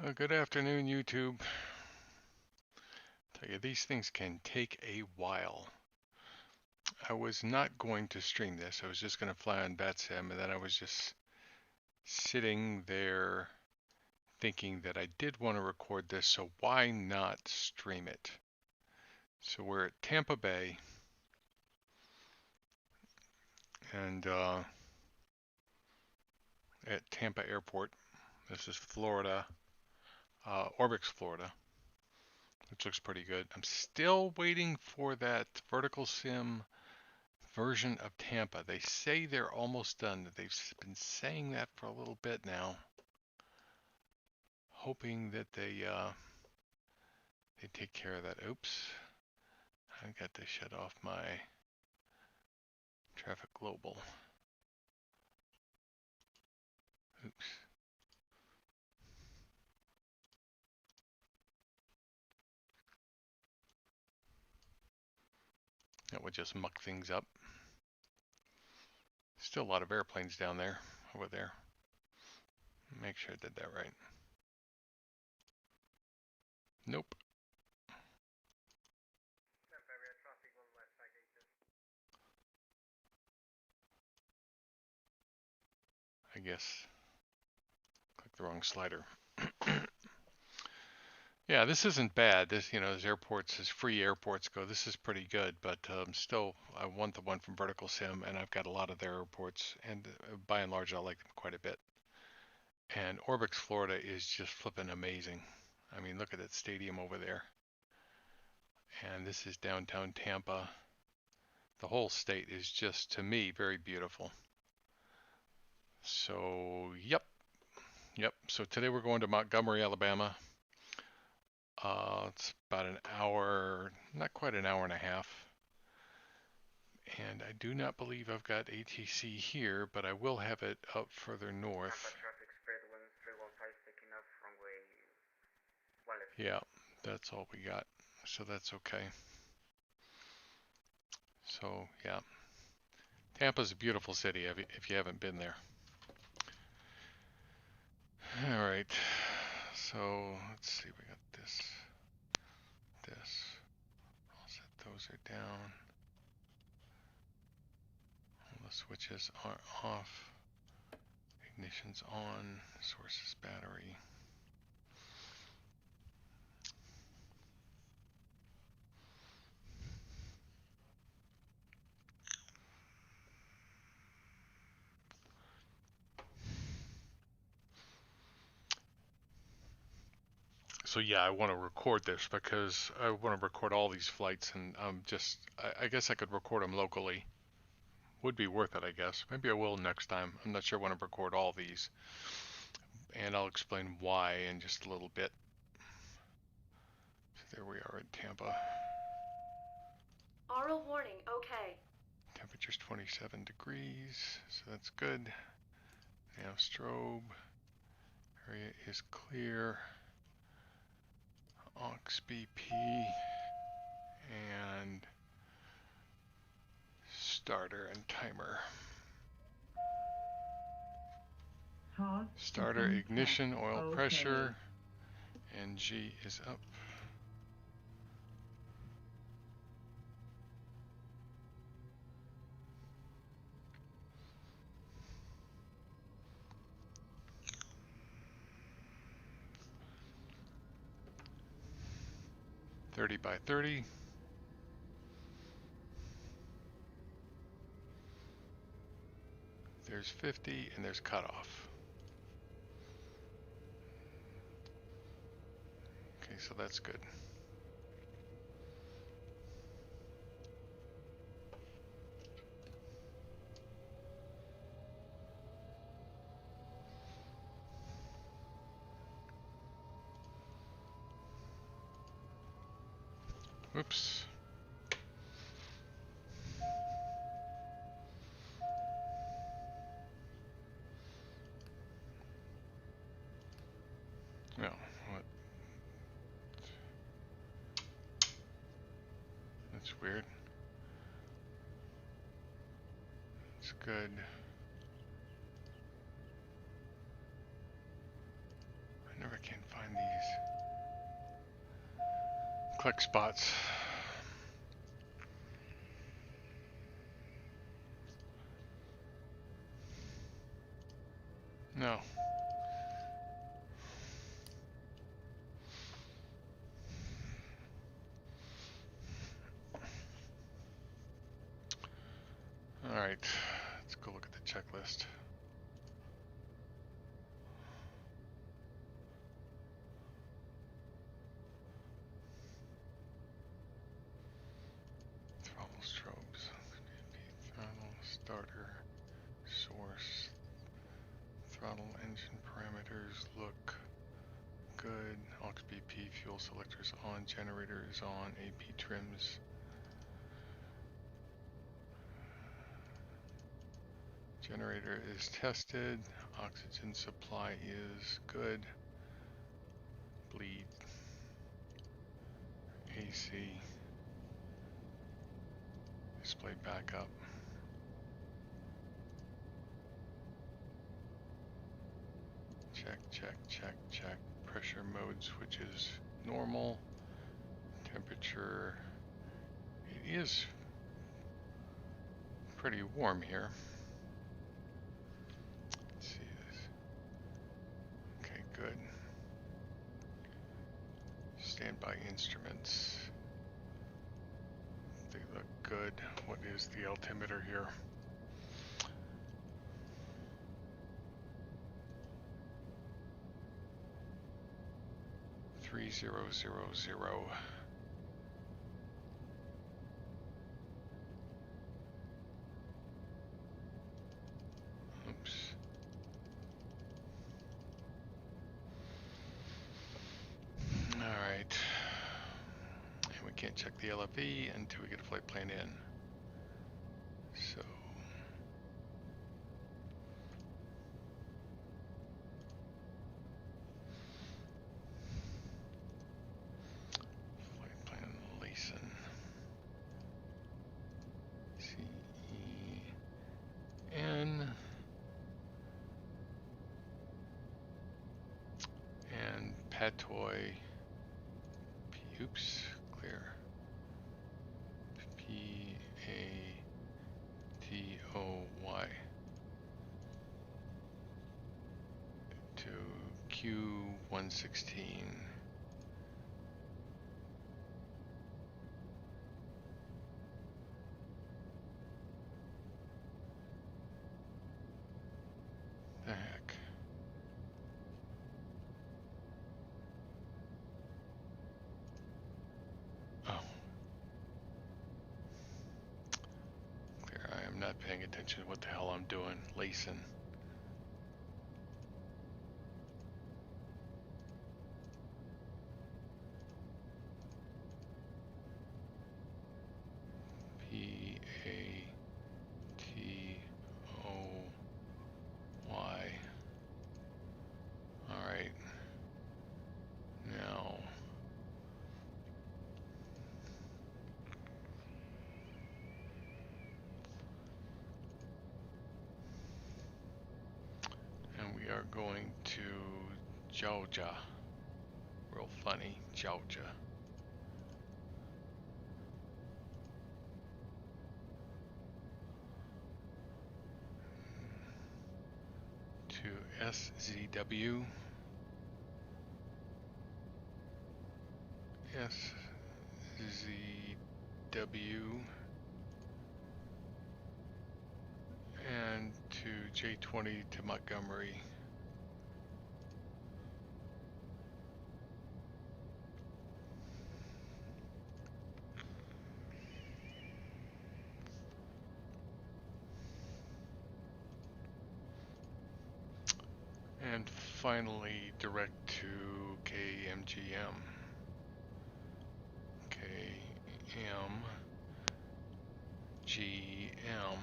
Good afternoon, YouTube. Tell you, these things can take a while. I was not going to stream this. I was just going to fly on VATSIM, and then I was just sitting there thinking that I did want to record this, so why not stream it? So we're at Tampa Bay, and at Tampa Airport. This is Florida, Orbx, Florida, which looks pretty good. I'm still waiting for that vertical sim version of Tampa. They say they're almost done. They've been saying that for a little bit now, hoping that they take care of that. Oops, I got to shut off my traffic global. Oops. That would just muck things up. Still a lot of airplanes down there, over there. Make sure I did that right. Nope. I guess click the wrong slider. Yeah, this isn't bad. This, as airports, as free airports go, this is pretty good. But still, I want the one from Vertical Sim, and I've got a lot of their airports, and by and large, I like them quite a bit. And Orbx, Florida is just flipping amazing. I mean, look at that stadium over there. And this is downtown Tampa. The whole state is just, to me, very beautiful. So, yep. So today we're going to Montgomery, Alabama. It's about an hour, not quite an hour and a half. And I do not believe I've got ATC here, but I will have it up further north. Yeah, that's all we got. So that's okay. So, yeah. Tampa's a beautiful city if you haven't been there. All right. So, let's see. We got this. I'll set those are down. All the switches are off. Ignition's on. Sources battery. So yeah, I want to record this because I want to record all these flights, and I guess I could record them locally. Would be worth it, I guess. Maybe I will next time. I'm not sure I want to record all these, and I'll explain why in just a little bit. So there we are at Tampa. Aural warning, okay. Temperature's 27 degrees, so that's good. Now strobe. Area is clear. Aux BP and starter and timer. Starter ignition, oil pressure, and G is up. .30 by 30. There's 50 and there's cutoff. Okay, so that's good. Oops. No, what? That's weird. It's good. I never can find Click spots. No. All right, let's go look at the checklist. Throttle strobes, throttle starter, source, throttle engine parameters look good. Aux BP fuel selectors on, generator is on, AP trims. Generator is tested, oxygen supply is good. Bleed, AC, display backup. Check, check, check, check. Pressure mode switches normal. Temperature, it is pretty warm here. Let's see this. Okay, good. Standby instruments. They look good. What is the altimeter here? $3000. Oops. All right. And we can't check the LFE until we get a flight plan in. So. Flight plan Leeson. CEN. And Patoy. Oops, clear. P-A-T-O-Y. To Q116. The heck? Oh. Clear, I am not paying attention to what the hell I'm doing. Leeson. P-A-T-O-Y. All right. Now. And we are going to Georgia. Real funny, Georgia. To SZW. SZW. And to J20 to Montgomery. And finally, direct to KMGM. KMGM.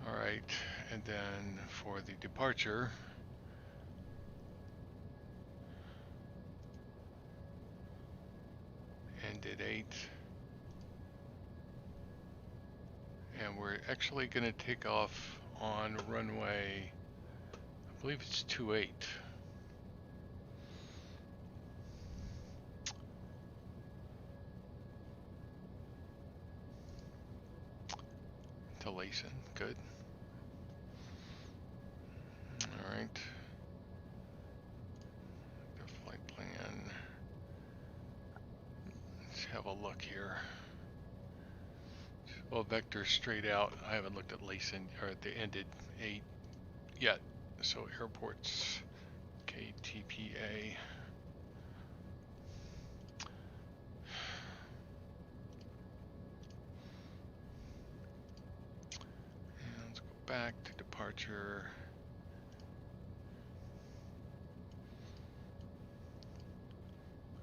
All right, and then for the departure, ended 8. And we're actually going to take off on runway, I believe it's 28. to Layson. Good. All right. The flight plan. Let's have a look here. Well, vector straight out. I haven't looked at Layson or at the ended 8 yet. So airports, KTPA. And let's go back to departure.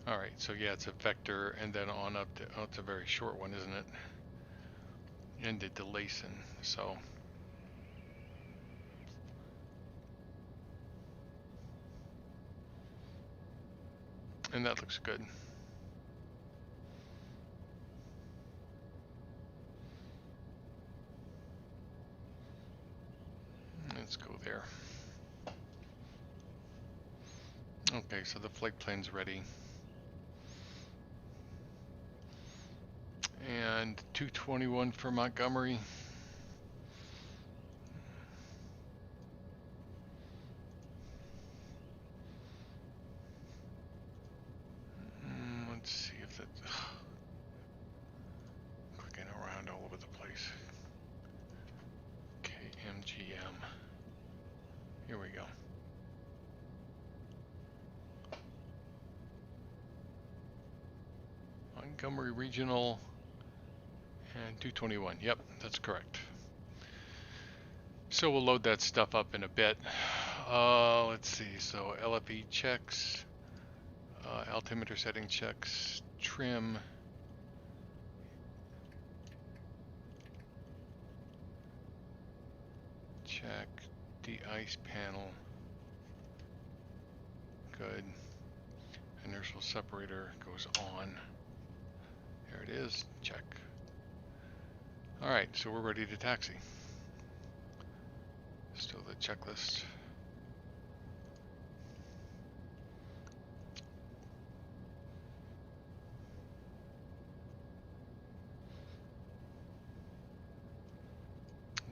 All right, so yeah, it's a vector and then on up to, oh, it's a very short one, isn't it? Ended to Layson, so. And that looks good. Let's go there. Okay, so the flight plan's ready. And 221 for Montgomery. Let's see if that's clicking around all over the place. KMGM. Here we go. Montgomery Regional and 221. Yep, that's correct. So we'll load that stuff up in a bit. Let's see. So LFE checks, altimeter setting checks, trim. Check de-ice panel. Good. Inertial separator goes on. There it is. Check. All right, so we're ready to taxi. Still the checklist.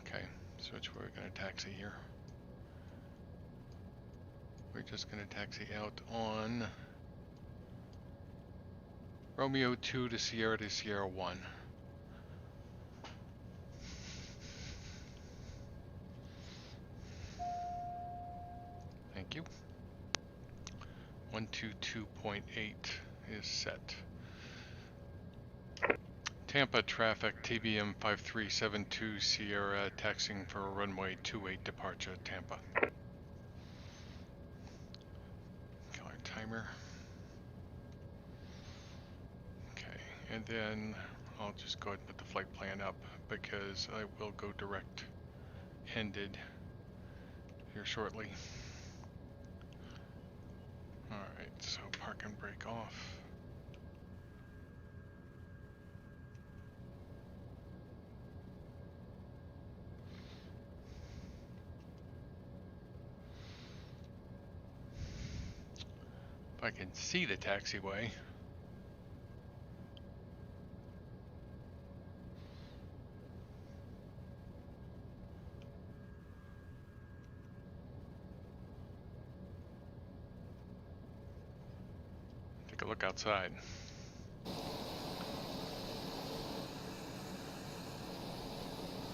Okay, so which way we're going to taxi here? We're just going to taxi out on Romeo 2 to Sierra 1. Thank you. 122.8 is set. Tampa traffic, TBM 5372 Sierra, taxiing for runway 28 departure, Tampa. Kill our timer. Okay, and then I'll just go ahead and put the flight plan up because I will go direct ended here shortly. Alright, so park and brake off. If I can see the taxiway. Take a look outside.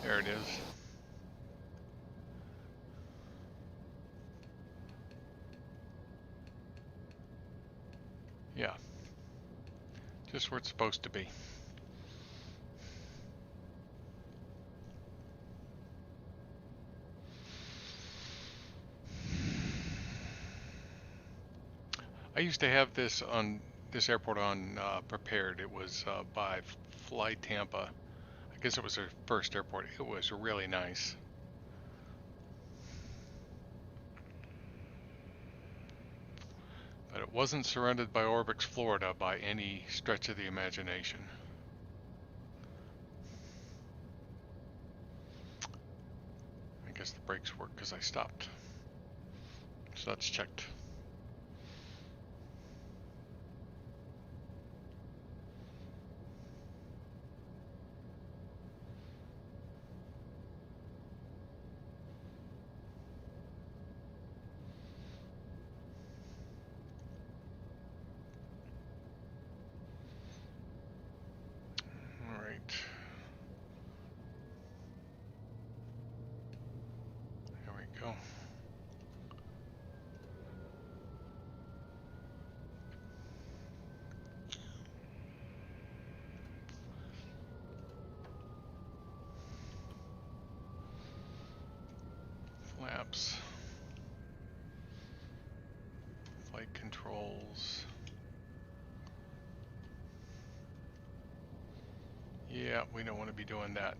There it is. Yeah. Just where it's supposed to be. I used to have this on this airport on prepared. It was by Fly Tampa. I guess it was their first airport. It was really nice. But it wasn't surrounded by Orbx, Florida by any stretch of the imagination. I guess the brakes work because I stopped. So that's checked. Flaps. Flight controls. Yeah, we don't want to be doing that.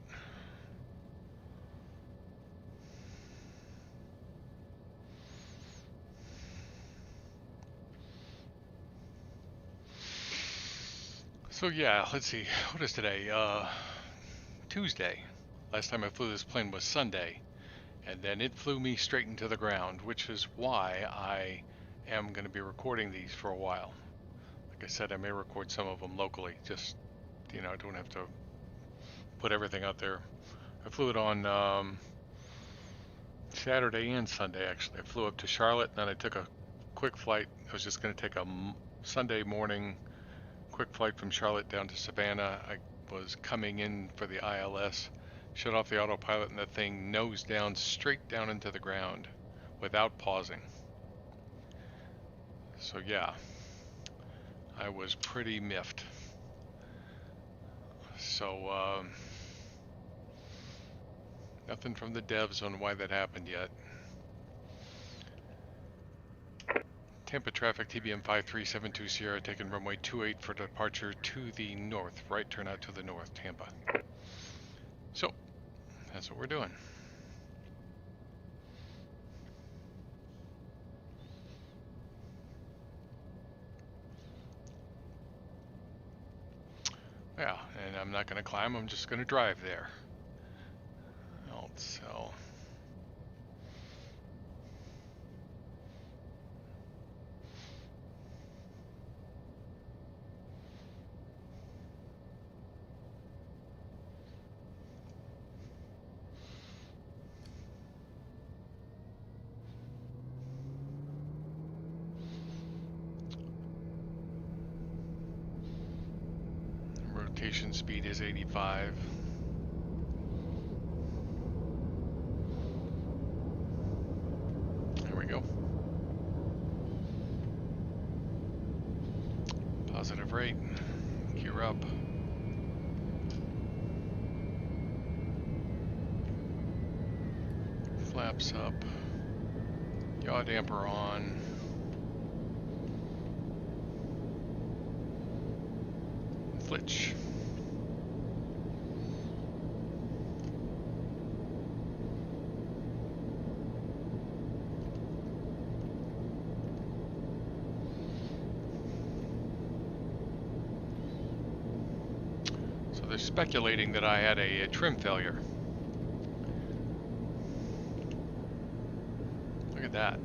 So yeah, let's see, what is today? Tuesday. Last time I flew this plane was Sunday, and then it flew me straight into the ground, which is why I am going to be recording these for a while. Like I said, I may record some of them locally, just, you know, I don't have to put everything out there. I flew it on Saturday and Sunday, actually. I flew up to Charlotte, and then I took a quick flight. I was just going to take a Sunday morning quick flight from Charlotte down to Savannah. I was coming in for the ILS, shut off the autopilot, and the thing nosed down straight down into the ground without pausing. So yeah, I was pretty miffed. So nothing from the devs on why that happened yet. Tampa traffic, TBM 5372 Sierra, taking runway 28 for departure to the north. Right turn out to the north, Tampa. So, that's what we're doing. Yeah, and I'm not going to climb, I'm just going to drive there. So, rotation speed is 85. There we go. Positive rate. Gear up. Flaps up. Yaw damper on. Flitch. So they're speculating that I had a trim failure. Look at that.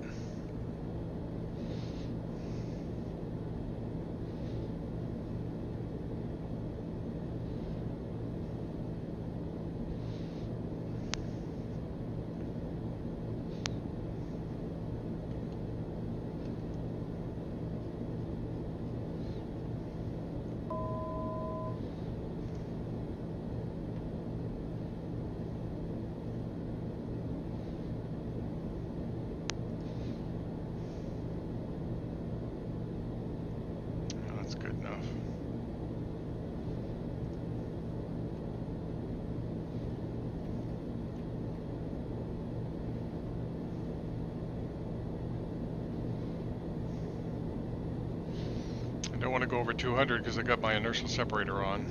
I don't want to go over 200 because I got my inertial separator on.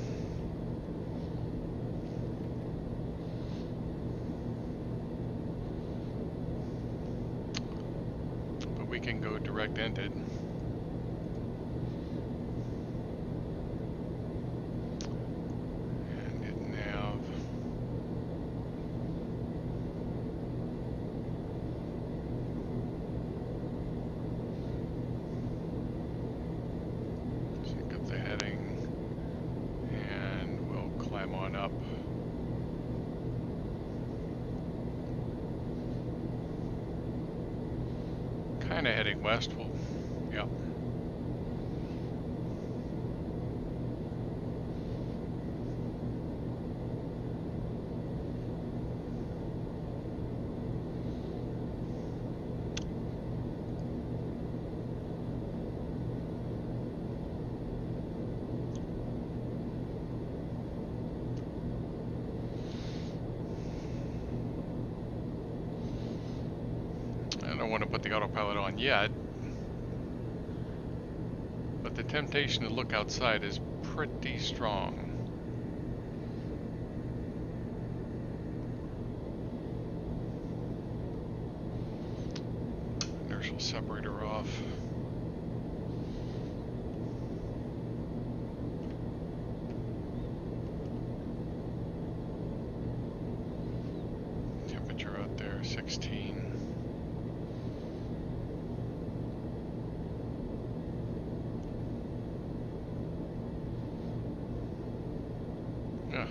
But we can go direct ended. And hit nav. Up. Kind of heading west. Well, yeah. put the autopilot on yet, but the temptation to look outside is pretty strong. Inertial separator off. Temperature out there, 16. Yeah.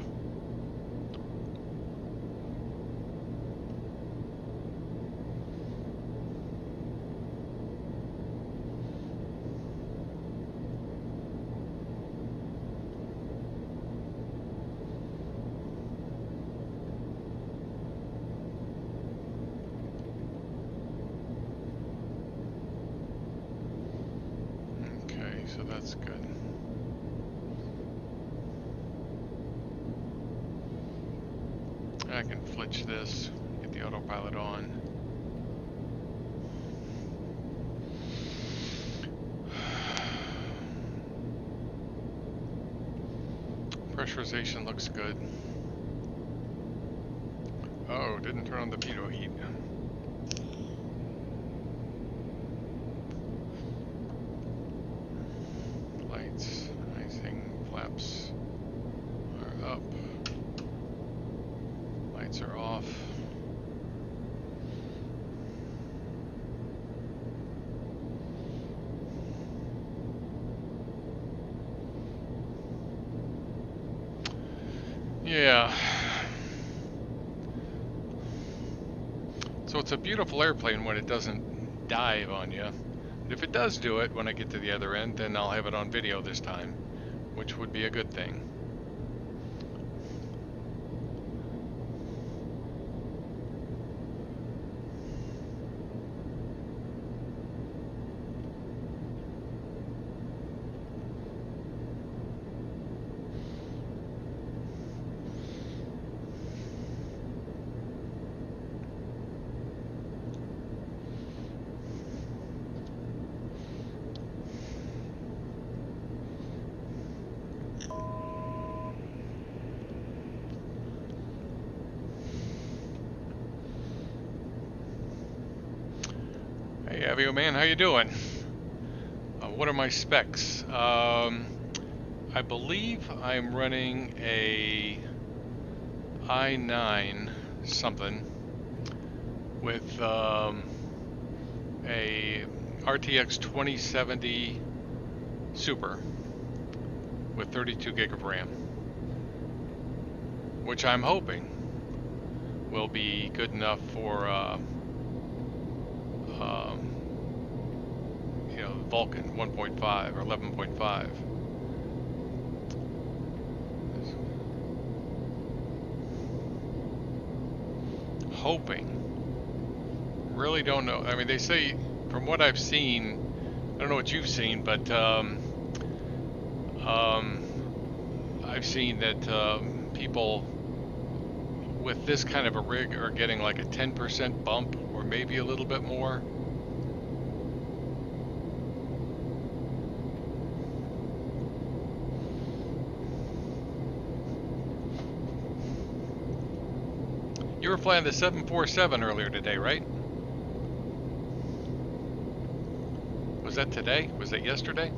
Okay, so that's good. I can flitch this, get the autopilot on. Pressurization looks good. Oh, didn't turn on the pitot heat. Lights, icing, flaps are up. Lights are off. Yeah. So it's a beautiful airplane when it doesn't dive on you. If it does do it when I get to the other end, then I'll have it on video this time, which would be a good thing. Hey, Avio man, how you doing? What are my specs? I believe I'm running a i9 something with a RTX 2070 Super with 32 gig of RAM, which I'm hoping will be good enough for you know, Vulcan 1.5 or 11.5. Hoping. Really don't know. I mean, they say, from what I've seen, I don't know what you've seen, but I've seen that people with this kind of a rig are getting like a 10% bump or maybe a little bit more. You were flying the 747 earlier today, right? Was that today? Was that yesterday?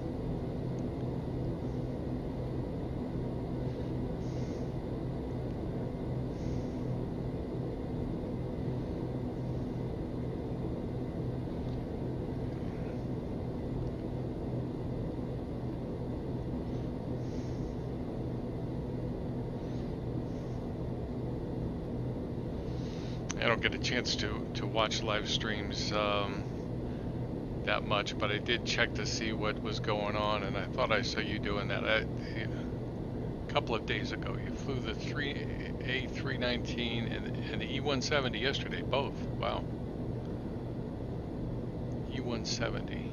I don't get a chance to watch live streams that much, but I did check to see what was going on, and I thought I saw you doing that. A couple of days ago, you flew the A319 and the E170 yesterday, both. Wow. E170.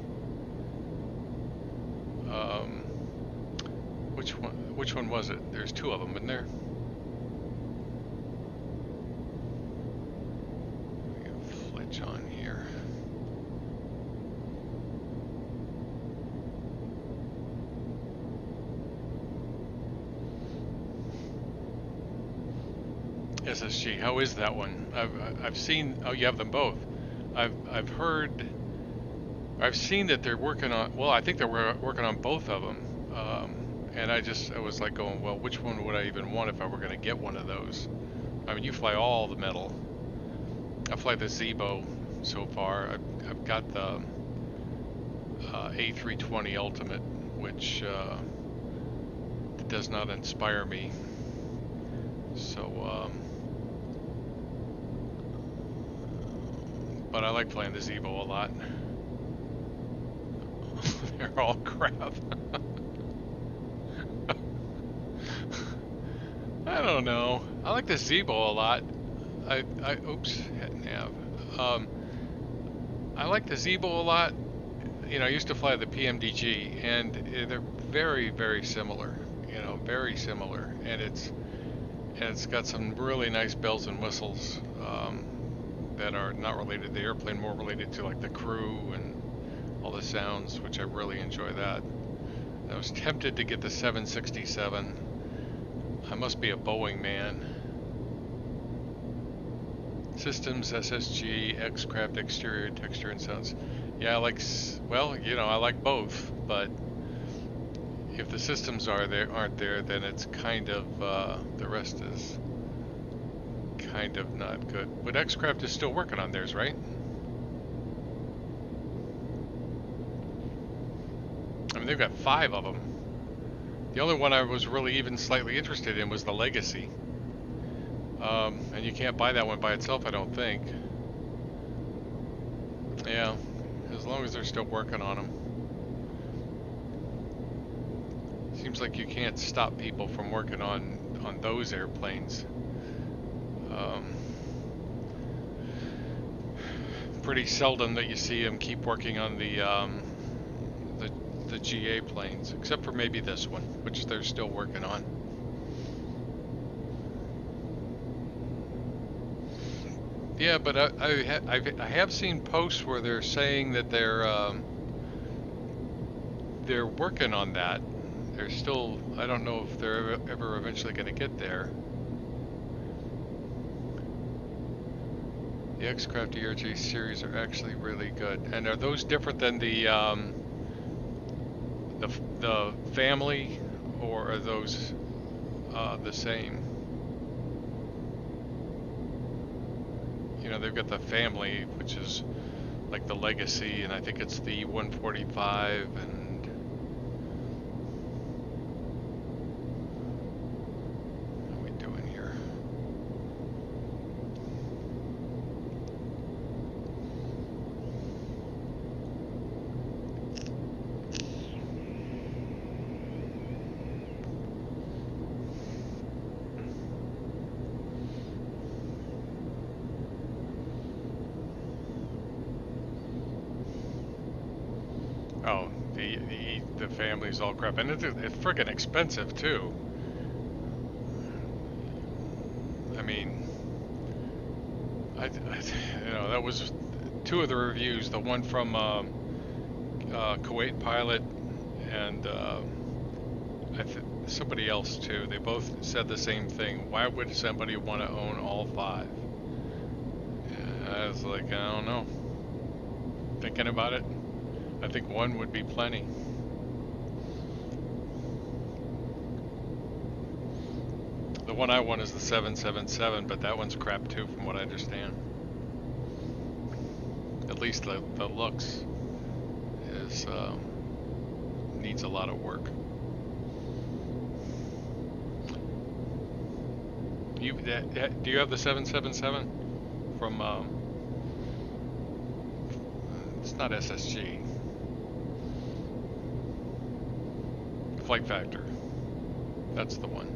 Which one was it? There's two of them, isn't there? On here. SSG. How is that one? I've seen. Oh, you have them both. I've heard. I've seen that they're working on. Well, I think they're working on both of them. And I was like going, well, which one would I even want if I were going to get one of those? I mean, you fly all the metal. I fly the Zebo so far. I've got the A320 Ultimate, which does not inspire me. So, but I like flying the Zebo a lot. They're all crap. I don't know. I like the Zebo a lot. Oops, hit nav. I like the Zebo a lot. You know, I used to fly the PMDG, and they're very, very similar. You know, very similar, and it's got some really nice bells and whistles that are not related to the airplane, more related to like the crew and all the sounds, which I really enjoy that. I was tempted to get the 767. I must be a Boeing man. Systems, SSG, X-Craft, exterior, texture, and sounds. Yeah, I like, well, you know, I like both, but if the systems aren't there, then it's kind of, the rest is kind of not good. But X-Craft is still working on theirs, right? I mean, they've got 5 of them. The only one I was really even slightly interested in was the Legacy. And you can't buy that one by itself, I don't think. Yeah, as long as they're still working on them. Seems like you can't stop people from working on those airplanes. Pretty seldom that you see them keep working on the GA planes, except for maybe this one, which they're still working on. Yeah, but I have seen posts where they're saying that they're working on that. They're still, I don't know if they're ever eventually going to get there. The X-Craft ERJ series are actually really good. And are those different than the family, or are those the same? You know, they've got the family, which is like the Legacy, and I think it's the 145, and what are we doing here? Oh, the family's all crap, and it's freaking expensive too. I mean, you know, that was 2 of the reviews. The one from Kuwait Pilot, and somebody else too. They both said the same thing. Why would somebody want to own all 5? And I was like, I don't know. Thinking about it, I think 1 would be plenty. The one I want is the 777, but that one's crap too, from what I understand. At least the looks is needs a lot of work. Do you have the 777 from? It's not SSG. Flight Factor. That's the one.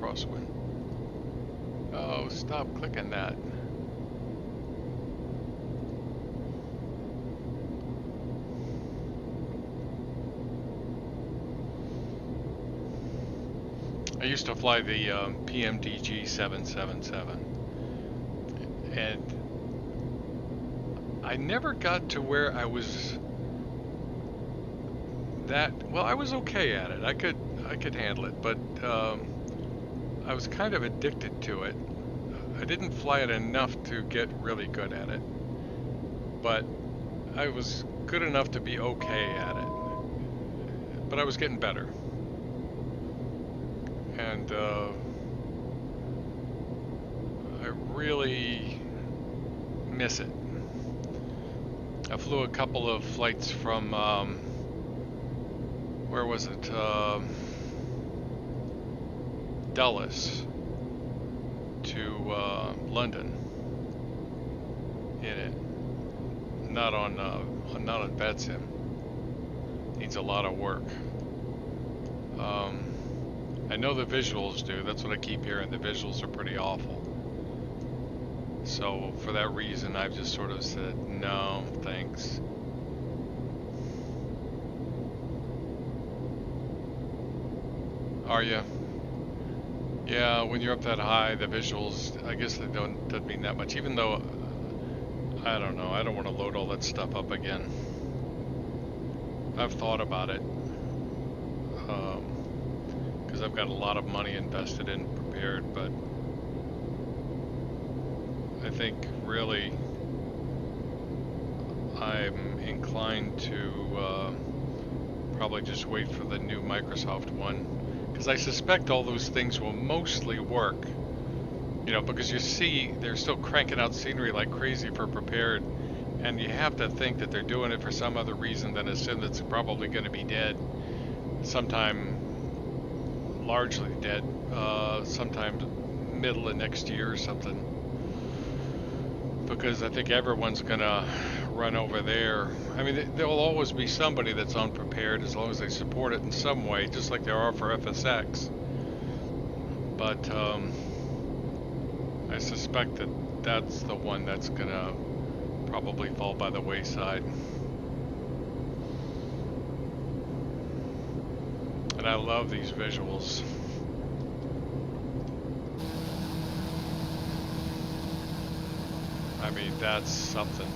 crosswind. Oh, stop clicking that. I used to fly the PMDG 777, and I never got to where I was well. I was okay at it. I could handle it, but I was kind of addicted to it. I didn't fly it enough to get really good at it, but I was good enough to be okay at it. But I was getting better. And I really miss it. I flew a couple of flights from, where was it? Dulles to London in it. Not on VATSIM. Needs a lot of work. I know the visuals do. That's what I keep hearing. The visuals are pretty awful. So for that reason, I've just sort of said, no, thanks. Are you? Yeah, when you're up that high, the visuals, I guess they doesn't mean that much. Even though, I don't know, I don't want to load all that stuff up again. I've thought about it. Because I've got a lot of money invested in Prepared, but I think really I'm inclined to probably just wait for the new Microsoft one, because I suspect all those things will mostly work, you know, because you see they're still cranking out scenery like crazy for Prepared, and you have to think that they're doing it for some other reason than a sim that's probably going to be dead sometime, largely dead, sometime middle of next year or something, because I think everyone's gonna run over there. I mean, there'll always be somebody that's unprepared as long as they support it in some way, just like there are for FSX. But I suspect that that's the one that's gonna probably fall by the wayside. And I love these visuals. I mean, that's something.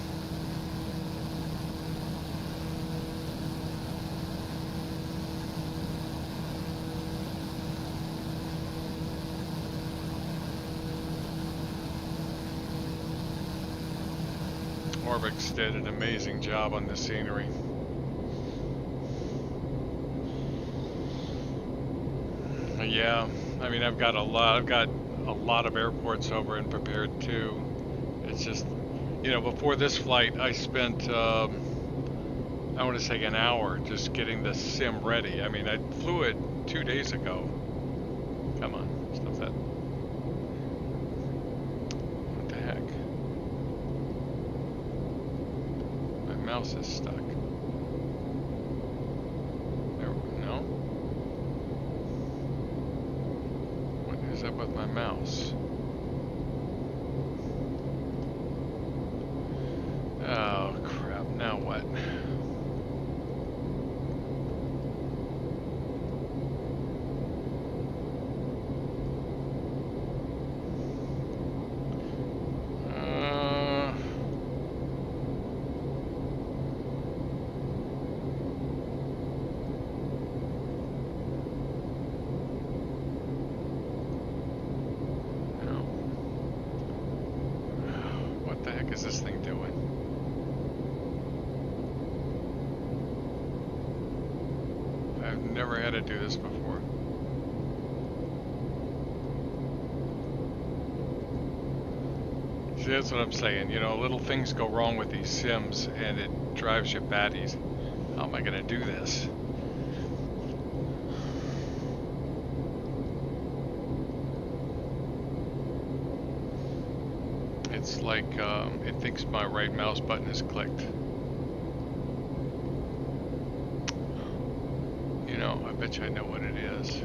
Orbx did an amazing job on the scenery. Yeah, I mean, I've got a lot of airports over in Prepared too. It's just, you know, before this flight, I spent, I want to say an hour just getting the sim ready. I mean, I flew it 2 days ago. Come on, stop that. What the heck? My mouse is stuck. No? What is up with my mouse? Oh crap, now what? What the heck is this thing doing? I've never had to do this before. See, that's what I'm saying. You know, little things go wrong with these sims and it drives you batties. How am I going to do this? It's like it thinks my right mouse button is clicked. You know, I bet you I know what it is.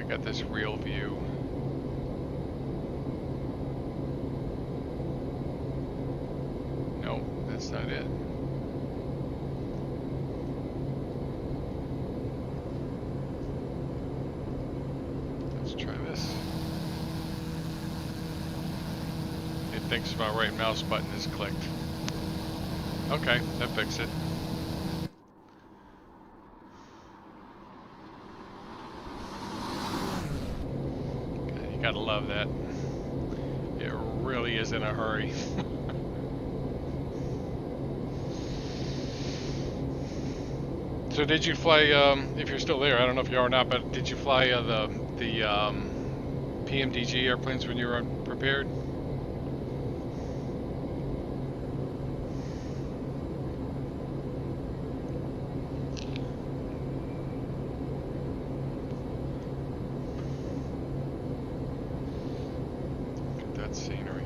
Got this real view. Nope, that's not it. Let's try this. It thinks my right mouse button is clicked. Okay, that fixed it. Okay, you gotta love that. It really is in a hurry. So did you fly, if you're still there, I don't know if you are or not, but did you fly the PMDG airplanes when you were prepared? Look at that scenery.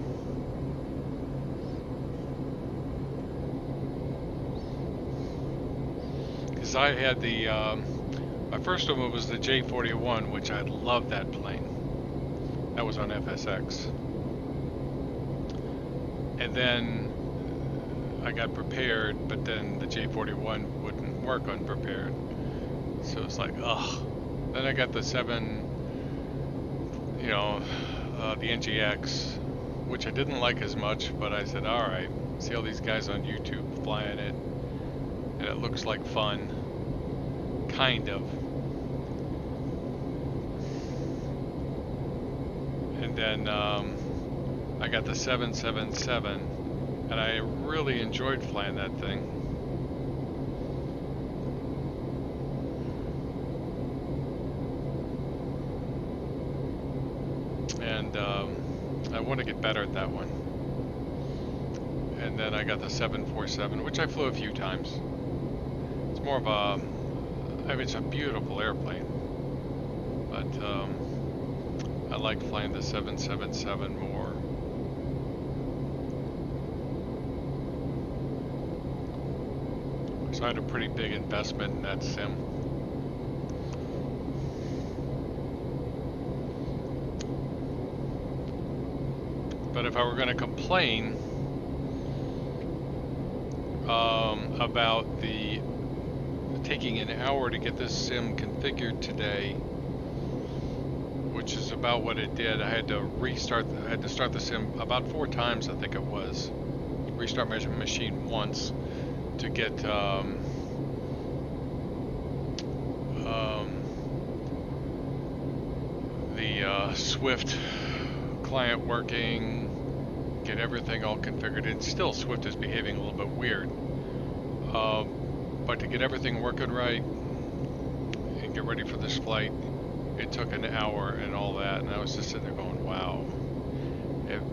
I had the, my first one was the J41, which I loved that plane. That was on FSX. And then I got prepared, but then the J41 wouldn't work on prepared. So it's like, ugh. Then I got the 7, you know, the NGX, which I didn't like as much, but I said, all right, see all these guys on YouTube flying it, and it looks like fun. Kind of. And then I got the 777, and I really enjoyed flying that thing. And I want to get better at that one. And then I got the 747, which I flew a few times. It's more of a, I mean, it's a beautiful airplane, but I like flying the 777 more. So I had a pretty big investment in that sim. But if I were going to complain about the taking an hour to get this sim configured today, which is about what it did. I had to start the sim about 4 times, I think it was. Restart my machine once to get the Swift client working, get everything all configured. And still Swift is behaving a little bit weird. But to get everything working right and get ready for this flight, it took an hour and all that, and I was just sitting there going, wow.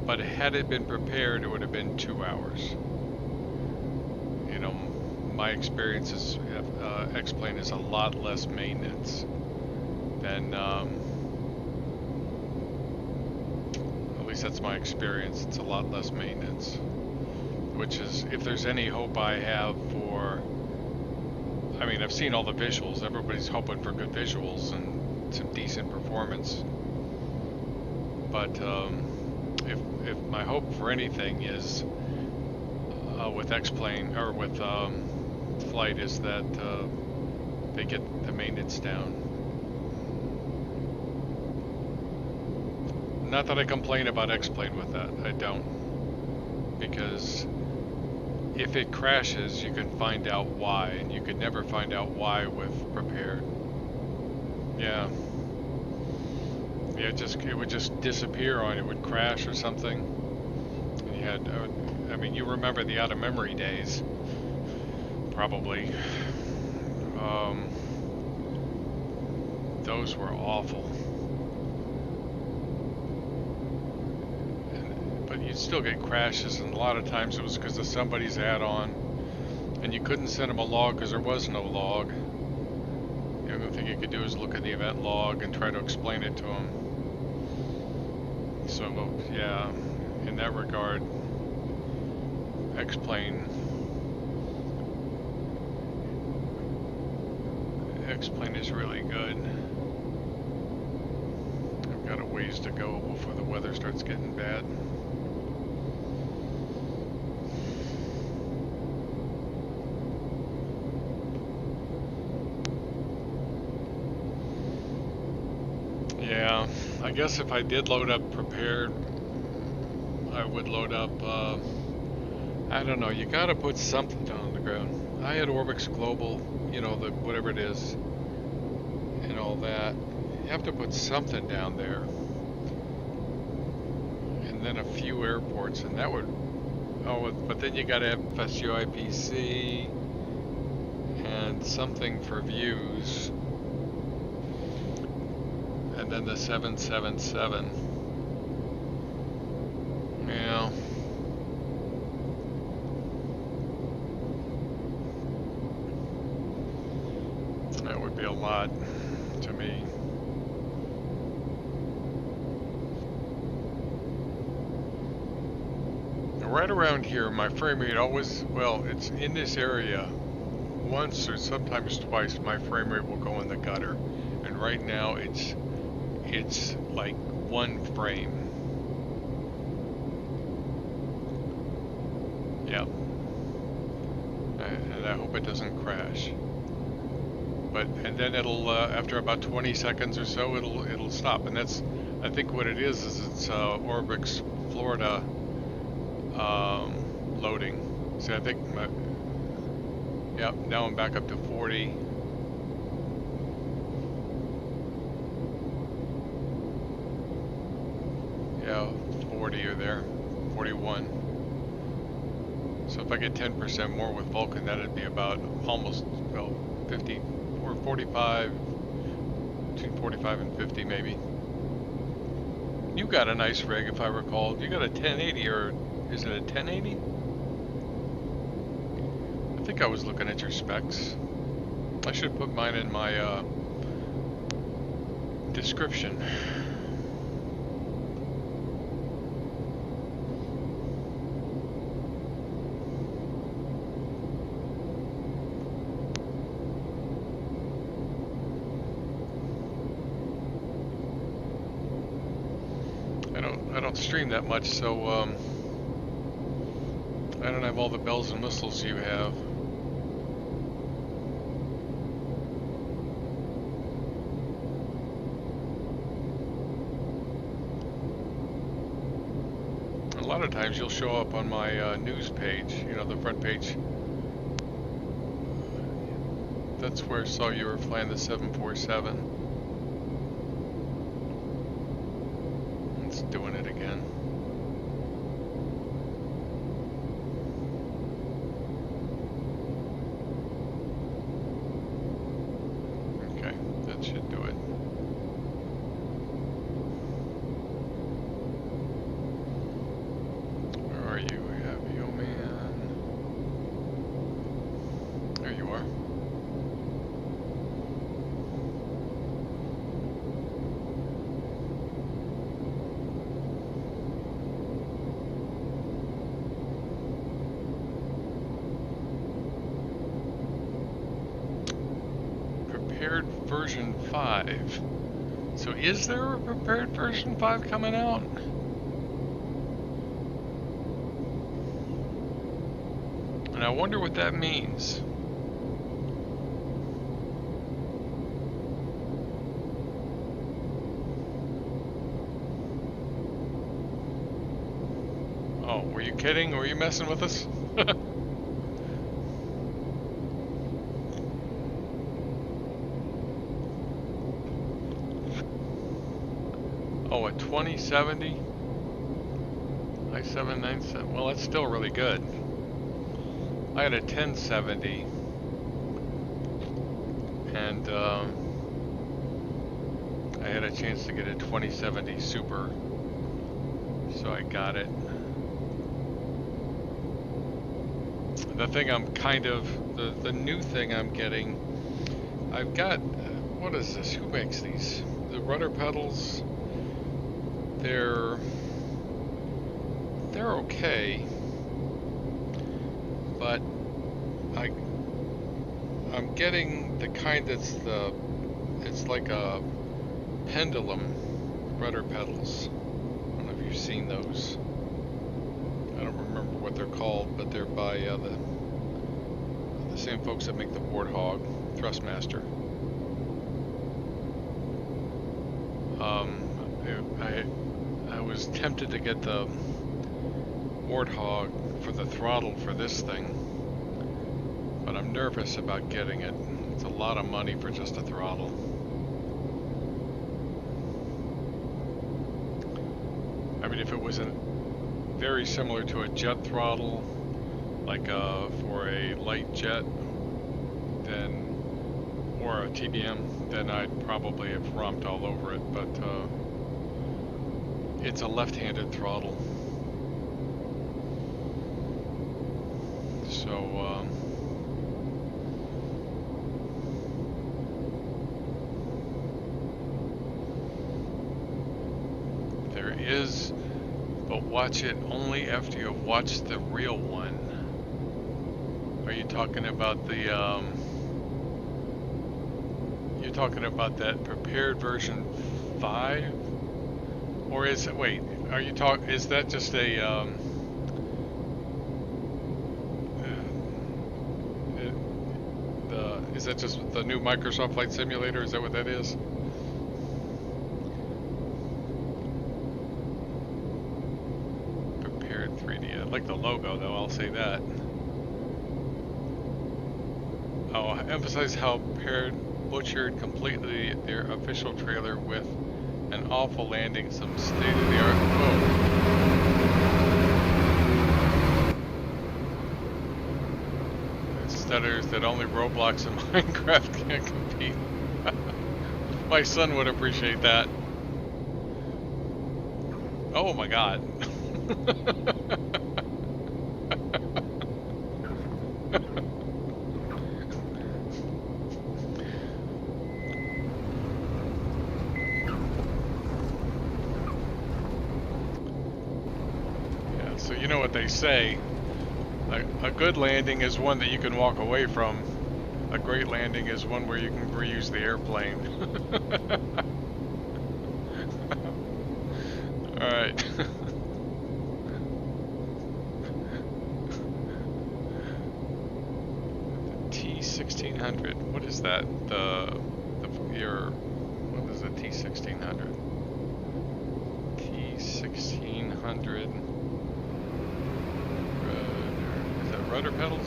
But had it been prepared, it would have been 2 hours. You know, my experience is X-Plane is a lot less maintenance than, at least that's my experience, it's a lot less maintenance. Which is, if there's any hope I have for, I mean, I've seen all the visuals. Everybody's hoping for good visuals and some decent performance. But if my hope for anything is with X-Plane or with flight is that they get the maintenance down. Not that I complain about X-Plane with that. I don't, because if it crashes, you can find out why, and you could never find out why with prepared. Yeah. Yeah, it would just disappear on it, would crash or something. And you had, I mean, you remember the out of memory days, probably. Those were awful. But you'd still get crashes, and a lot of times it was because of somebody's add-on, and you couldn't send them a log because there was no log. The only thing you could do is look at the event log and try to explain it to them. So yeah, in that regard, X-Plane is really good. Got a ways to go before the weather starts getting bad. Yeah, I guess if I did load up prepared, I would load up, I don't know, you gotta put something down on the ground. I had Orbx Global, you know, the whatever it is, and all that. You have to put something down there. And then a few airports, and that would, oh, but then you gotta have FSUIPC and something for views. And then the 777. Yeah. That would be a lot to me. Right around here, my frame rate always, well, it's in this area. Once or sometimes twice, my frame rate will go in the gutter. And right now, it's like one frame. Yeah. And I hope it doesn't crash. But, and then it'll, after about 20 seconds or so, it'll stop. And that's, I think what it is it's Orbx Florida loading. See, I think, yeah, now I'm back up to 40. Yeah, 40 or there, 41. So if I get 10% more with Vulcan, that'd be about almost, well, 50 or 45, between 45 and 50 maybe. You got a nice rig, if I recall. You got a 1080, or is it a 1080? I think I was looking at your specs. I should put mine in my description. I don't stream that much, so I don't have all the bells and whistles you have. A lot of times you'll show up on my news page, you know, the front page. That's where I saw you were flying the 747. It's doing it again. Okay, that should do it. Where are you, Avio man? There you are. Prepared version 5. So is there a prepared version 5 coming out? And I wonder what that means. Oh, were you kidding? Were you messing with us? Oh, a 2070 i7-97. Well, that's still really good. I had a 1070, and I had a chance to get a 2070 Super, so I got it. The thing I'm kind of, the new thing I'm getting, I've got, what is this? Who makes these? The rudder pedals. They're okay, but I'm getting the kind that's it's like a pendulum, rudder pedals. I don't know if you've seen those. I don't remember what they're called, but they're by the same folks that make the Warthog Thrustmaster. I was tempted to get the Warthog for the throttle for this thing, but I'm nervous about getting it. It's a lot of money for just a throttle. I mean, if it was very similar to a jet throttle, like for a light jet, then, or a TBM, then I'd probably have romped all over it, but it's a left-handed throttle. So, there is, but watch it only after you've watched the real one. Are you talking about the, you're talking about that prepared version 5? Or is it, wait, are you is that just a, is that just the new Microsoft Flight Simulator? Is that what that is? Prepared 3D. I like the logo though, I'll say that. Oh, emphasize how Paired butchered completely their official trailer with an awful landing, some state-of-the-art. Whoa. Stutters that only Roblox and Minecraft can compete. My son would appreciate that. Oh my god. Yeah, so you know what they say. A good landing is one that you can walk away from. A great landing is one where you can reuse the airplane. Alright. T1600. What is that? What is a T1600? T1600. Rudder pedals?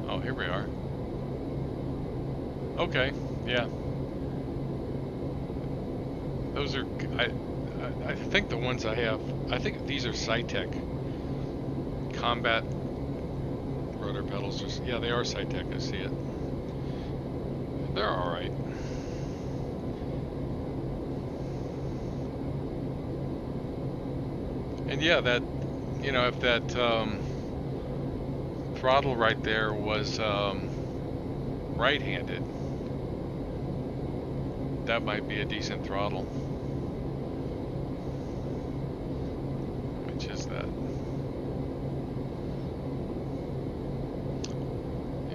Oh, here we are. Okay, yeah. Those are, I think the ones I have, I think these are Cytec. Combat rudder pedals, yeah, they are Cytec, I see it. They're alright. And yeah, that, you know, if that throttle right there was right-handed, that might be a decent throttle. Which is that?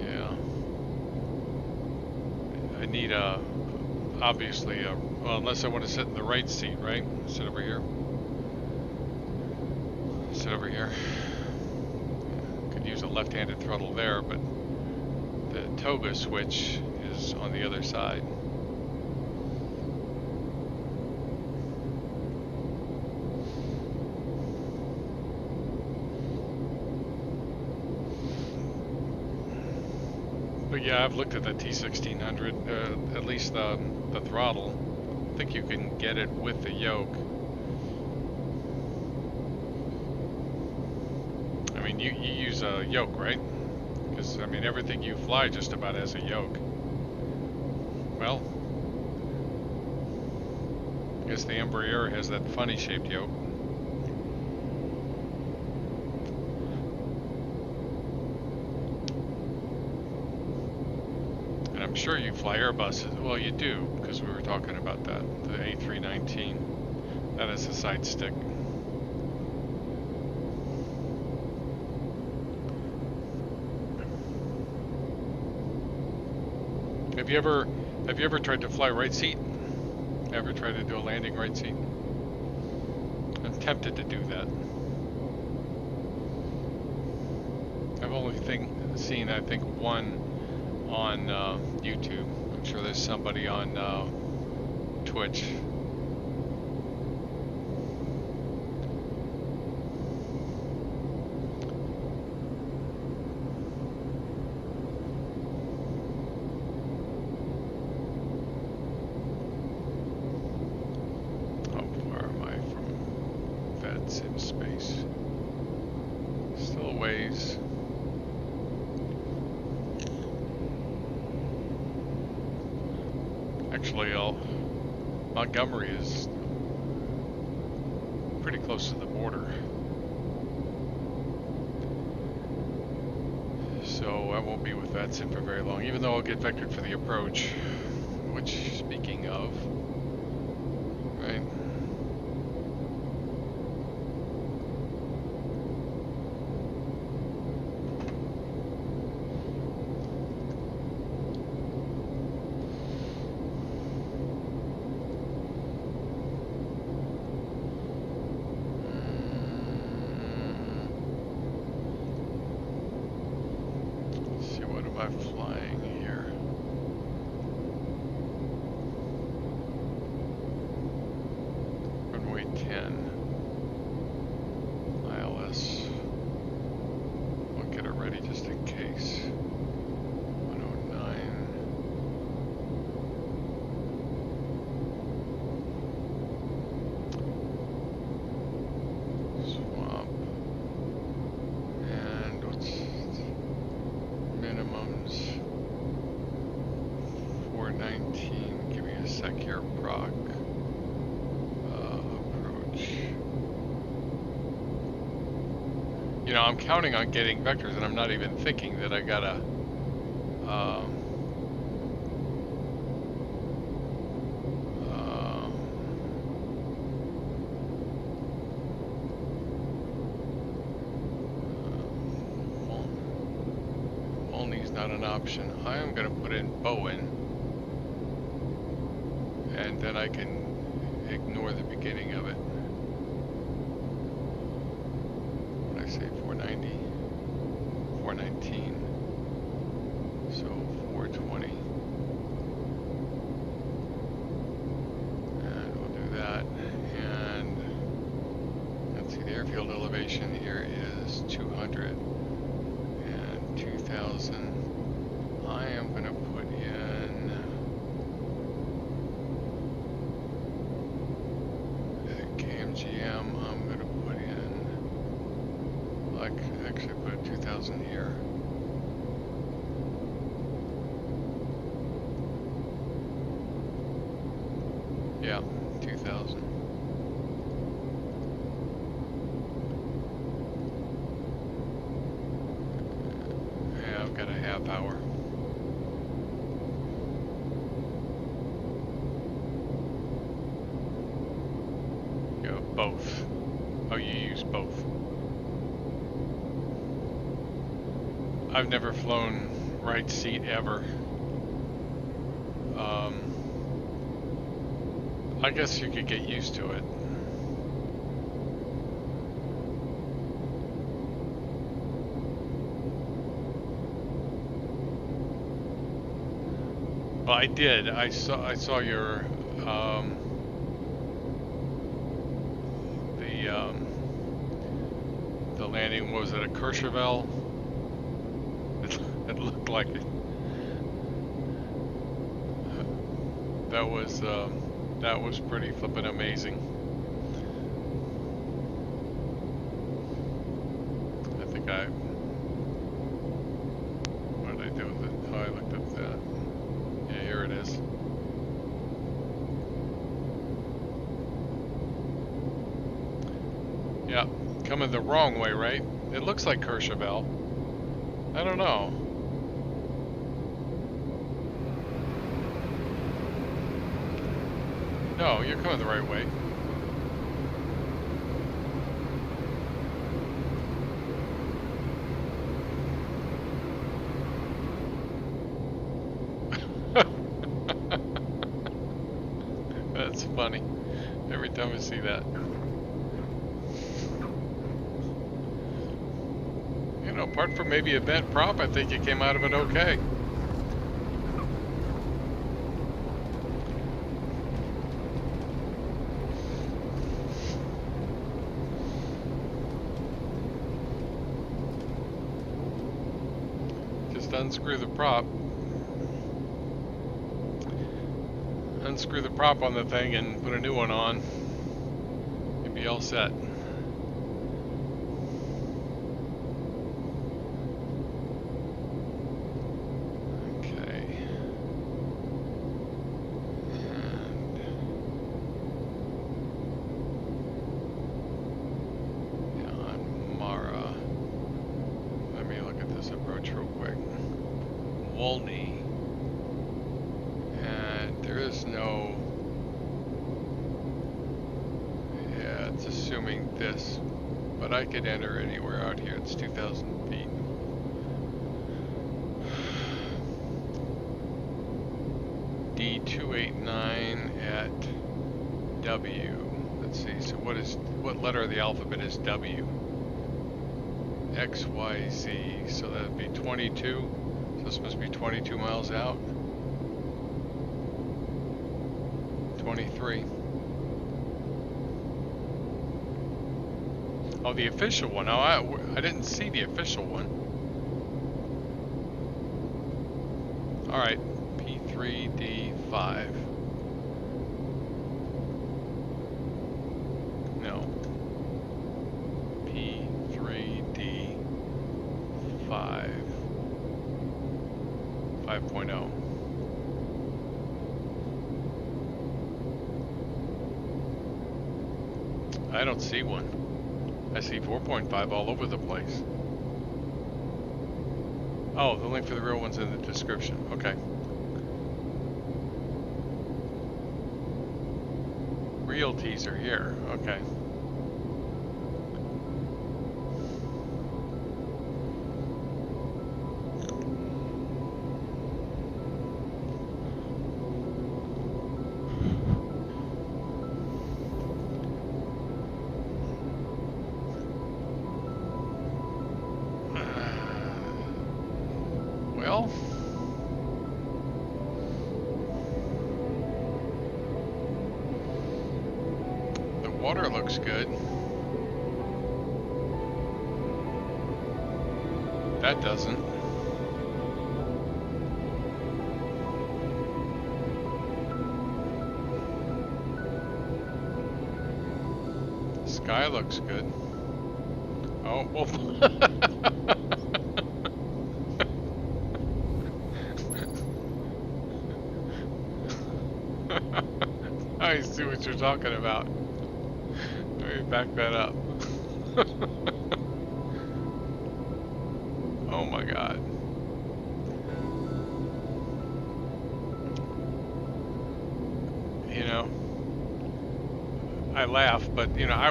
Yeah. I need obviously well, unless I want to sit in the right seat, right? Sit over here. Sit over here. Could use a left-handed throttle there, but the toga switch is on the other side. But yeah, I've looked at the T1600, at least the throttle. I think you can get it with the yoke. I mean, you use a yoke, right? Because, I mean, everything you fly just about has a yoke. Well, I guess the Embraer has that funny shaped yoke. And I'm sure you fly Airbuses. Well, you do, because we were talking about that. The A319. That is a side stick. Have you ever tried to fly right seat? Ever tried to do a landing right seat? I'm tempted to do that. I've only seen I think one on YouTube. I'm sure there's somebody on Twitch. How far am I from VATSIM space? Still a ways. Actually, Montgomery is pretty close to the border. So I won't be with VATSIM for very long, even though I'll get vectored for the approach, which, speaking of, right? Flying here. Runway 10. ILS. I'll get it ready just in case. 109. Swap. And what's minimums? 419. Give me a sec here. Proc. Approach. You know, I'm counting on getting vectors, and I'm not even thinking that I gotta. Only's not an option. I am gonna put in Bowen, and then I can ignore the beginning of it. When I say 490, 419, so 420, and we'll do that. And let's see, the airfield elevation here is 200 and 2000. I am going to put in KMGM. I'm going to put in, like, actually put 2000 here. Yeah, 2000. Yeah, I've got a half hour. Both. Oh, you use both. I've never flown right seat ever. I guess you could get used to it. Well, I did. I saw your the landing. Was it a Courchevel? It looked like it. That was pretty flippin' amazing. I think what did I do with it? Oh, I looked at that. Yeah, here it is. Yeah, coming the wrong way, right? It looks like Courchevel. I don't know. No, you're coming the right way. That's funny. Every time I see that. You know, apart from maybe event prop, I think you came out of it okay. Just unscrew the prop. Unscrew the prop on the thing and put a new one on. You'll be all set. I could enter anywhere out here. It's 2,000 feet. D289 at W. Let's see. So what letter of the alphabet is W? X, Y, Z. So that'd be 22. So this must be 22 miles out. 23. Oh, the official one. Oh, I didn't see the official one. All right, P3D5. No. P3D5. 5.0. I don't see one. I see 4.5 all over the place. Oh, the link for the real one's in the description. Okay. Realties are here. Okay. Water looks good. That doesn't. The sky looks good. Oh, well. I see what you're talking about. Let me back that up. Oh my God. You know, I laugh, but you know, I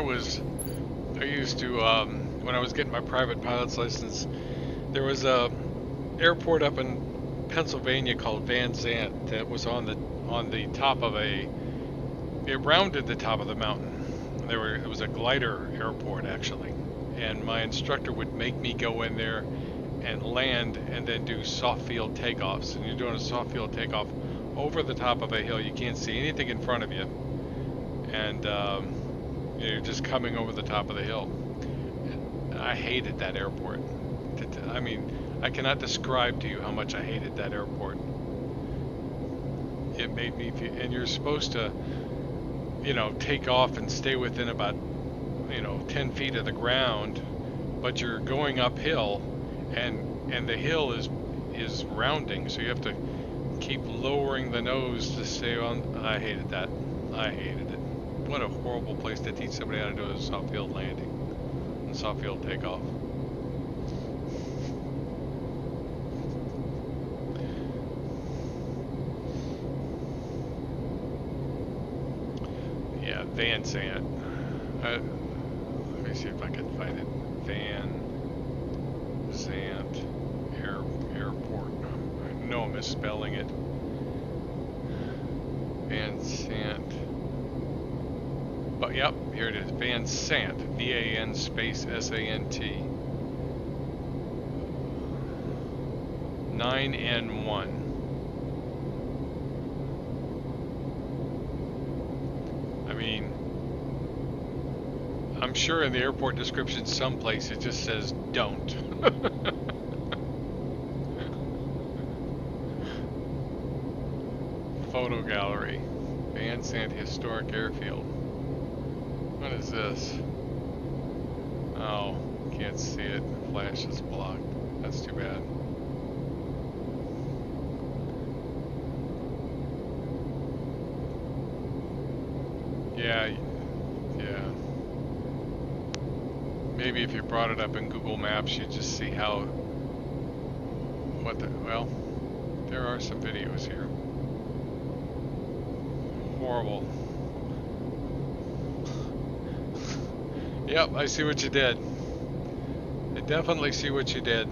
used to, when I was getting my private pilot's license, there was a airport up in Pennsylvania called Van Zant that was on the top of it rounded the top of the mountain. It was a glider airport actually, and my instructor would make me go in there and land and then do soft field takeoffs. And you're doing a soft field takeoff over the top of a hill. You can't see anything in front of you, and you're just coming over the top of the hill. And I hated that airport. I mean, I cannot describe to you how much I hated that airport. It made me feel, and you're supposed to, you know, take off and stay within about, 10 feet of the ground, but you're going uphill, and the hill is rounding, so you have to keep lowering the nose to stay on. I hated that. I hated it. What a horrible place to teach somebody how to do a soft field landing and soft field takeoff. Yeah, Van Zant. Let me see if I can find it. Van Zant Airport. I know I'm misspelling it. Van Zant. Yep, here it is. Van Sant. VAN space SANT. 9N1. I mean, I'm sure in the airport description someplace it just says don't. Photo gallery. Van Sant Historic Airfield. What is this? Oh, can't see it. Flash is blocked. That's too bad. Yeah. Maybe if you brought it up in Google Maps, you'd just see how, well, there are some videos here. Horrible. Yep, I see what you did. I definitely see what you did.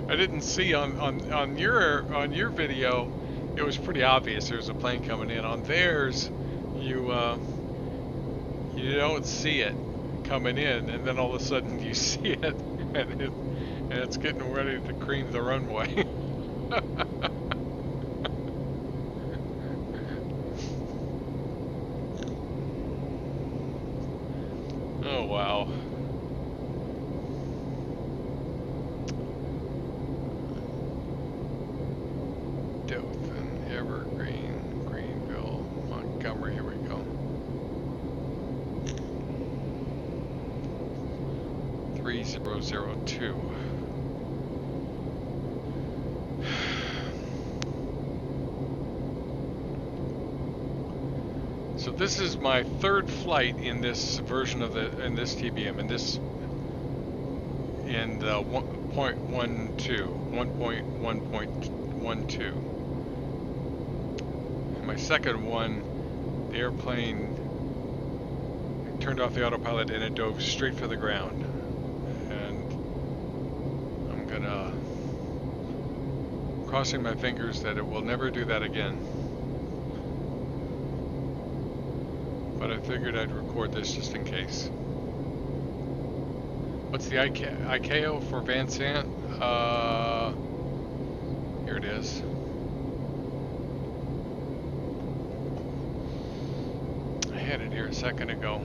I didn't see on your video. It was pretty obvious there was a plane coming in. On theirs, you don't see it coming in, and then all of a sudden you see it, and it's getting ready to cream the runway. Oh wow. Dothan, Evergreen, Greenville, Montgomery, here we go. 3002. So this is my third flight in this version of in this TBM, in 1.12. And my second one, the airplane turned off the autopilot and it dove straight for the ground. And I'm gonna, crossing my fingers that it will never do that again. But I figured I'd record this just in case. What's the ICAO for Van Sant? Here it is. I had it here a second ago.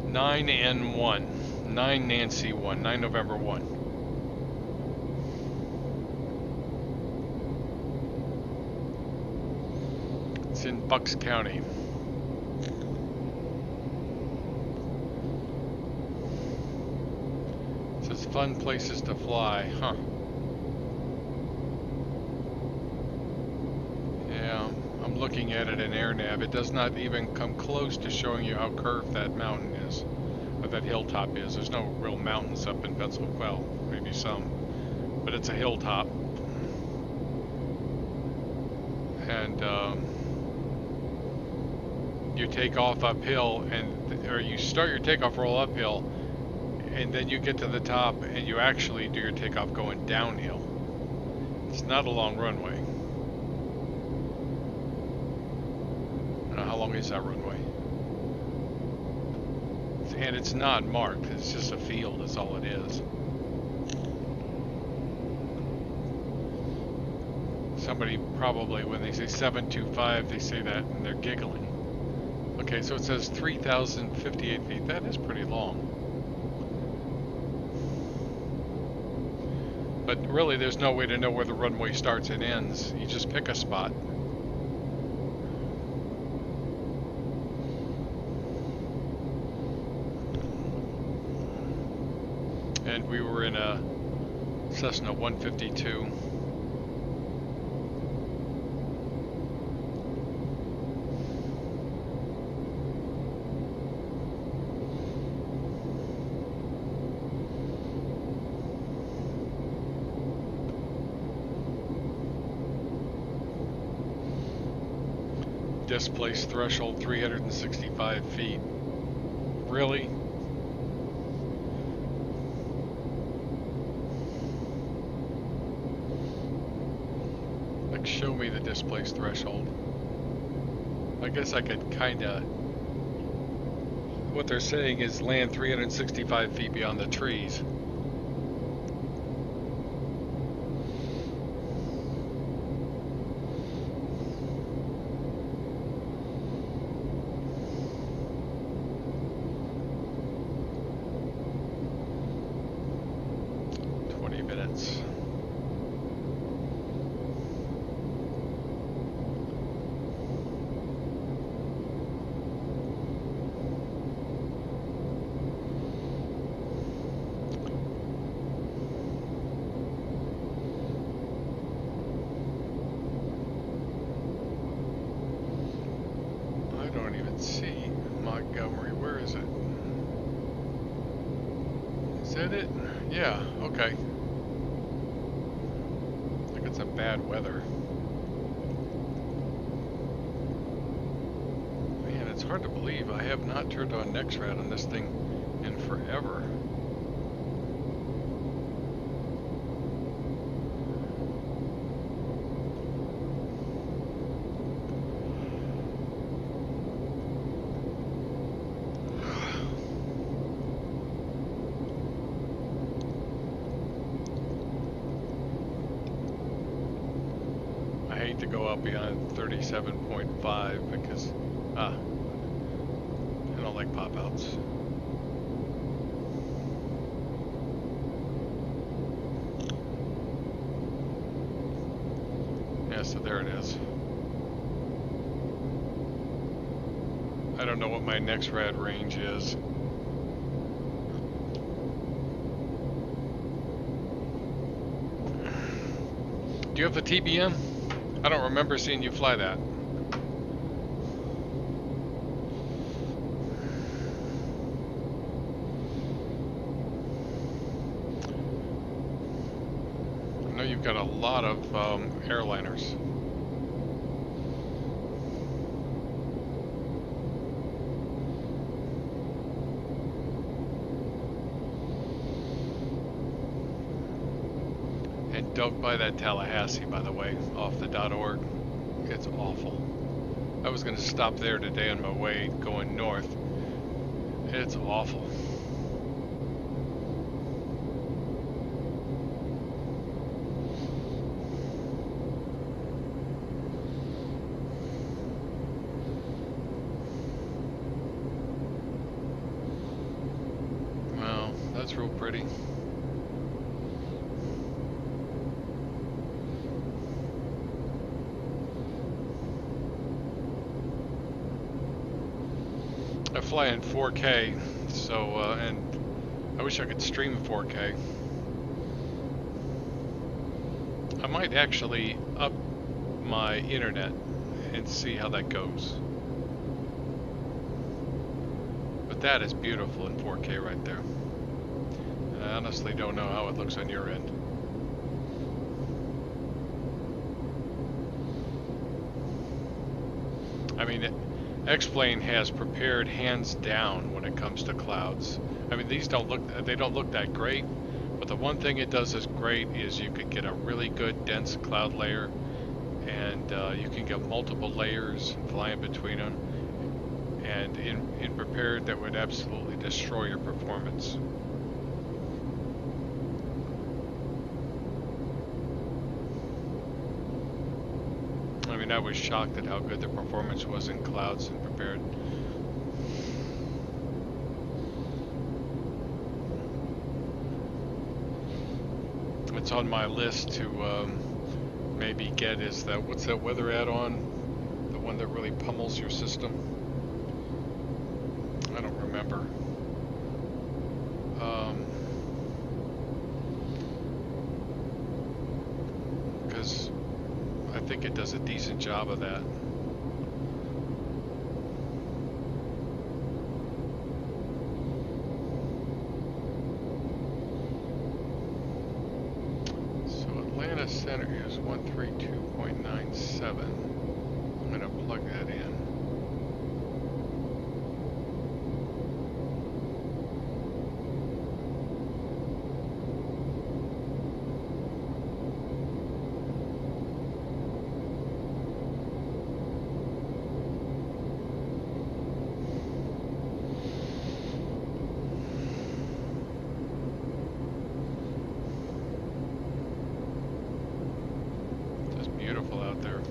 9N1. 9 Nancy 1. 9 November 1. In Bucks County. It says fun places to fly, huh? Yeah, I'm looking at it in AirNav. It does not even come close to showing you how curved that mountain is, or that hilltop is. There's no real mountains up in Pennsylvania. Well, maybe some, but it's a hilltop. And you take off uphill, or you start your takeoff roll uphill, and then you get to the top and you actually do your takeoff going downhill. It's not a long runway. I don't know how long is that runway. And it's not marked, it's just a field, is all it is. Somebody probably, when they say 725, they say that and they're giggling. Okay, so it says 3,058 feet. That is pretty long. But really, there's no way to know where the runway starts and ends. You just pick a spot. And we were in a Cessna 152. Displaced threshold 365 feet. Really? show me the displaced threshold. I guess I could kind of, what they're saying is land 365 feet beyond the trees. See Montgomery, where is it? Is that it? Yeah, okay. I think it's a bad weather. Man, it's hard to believe I have not turned on NextRad on this thing in forever. To go up beyond 37.5 because I don't like pop-outs. Yeah, so there it is. I don't know what my NextRad range is. Do you have the TBM? I don't remember seeing you fly that. I know you've got a lot of airliners. And don't buy that Tallahassee, by the way, off the .org. It's awful. I was going to stop there today on my way going north. It's awful. Well, that's real pretty. I fly in 4K, so and I wish I could stream 4K. I might actually up my internet and see how that goes. But that is beautiful in 4K right there. And I honestly don't know how it looks on your end. I mean, X-Plane has prepared hands down when it comes to clouds. I mean, these don't look that great, but the one thing it does is great is you could get a really good dense cloud layer, and you can get multiple layers flying between them, and in prepared that would absolutely destroy your performance. I mean, I was shocked at how good the performance was in clouds and prepared. It's on my list to maybe get is that, what's that weather add-on? The one that really pummels your system? I don't remember. Because I think it does a decent job of that. So Atlanta Center is 132.97. I'm going to plug that in. out there.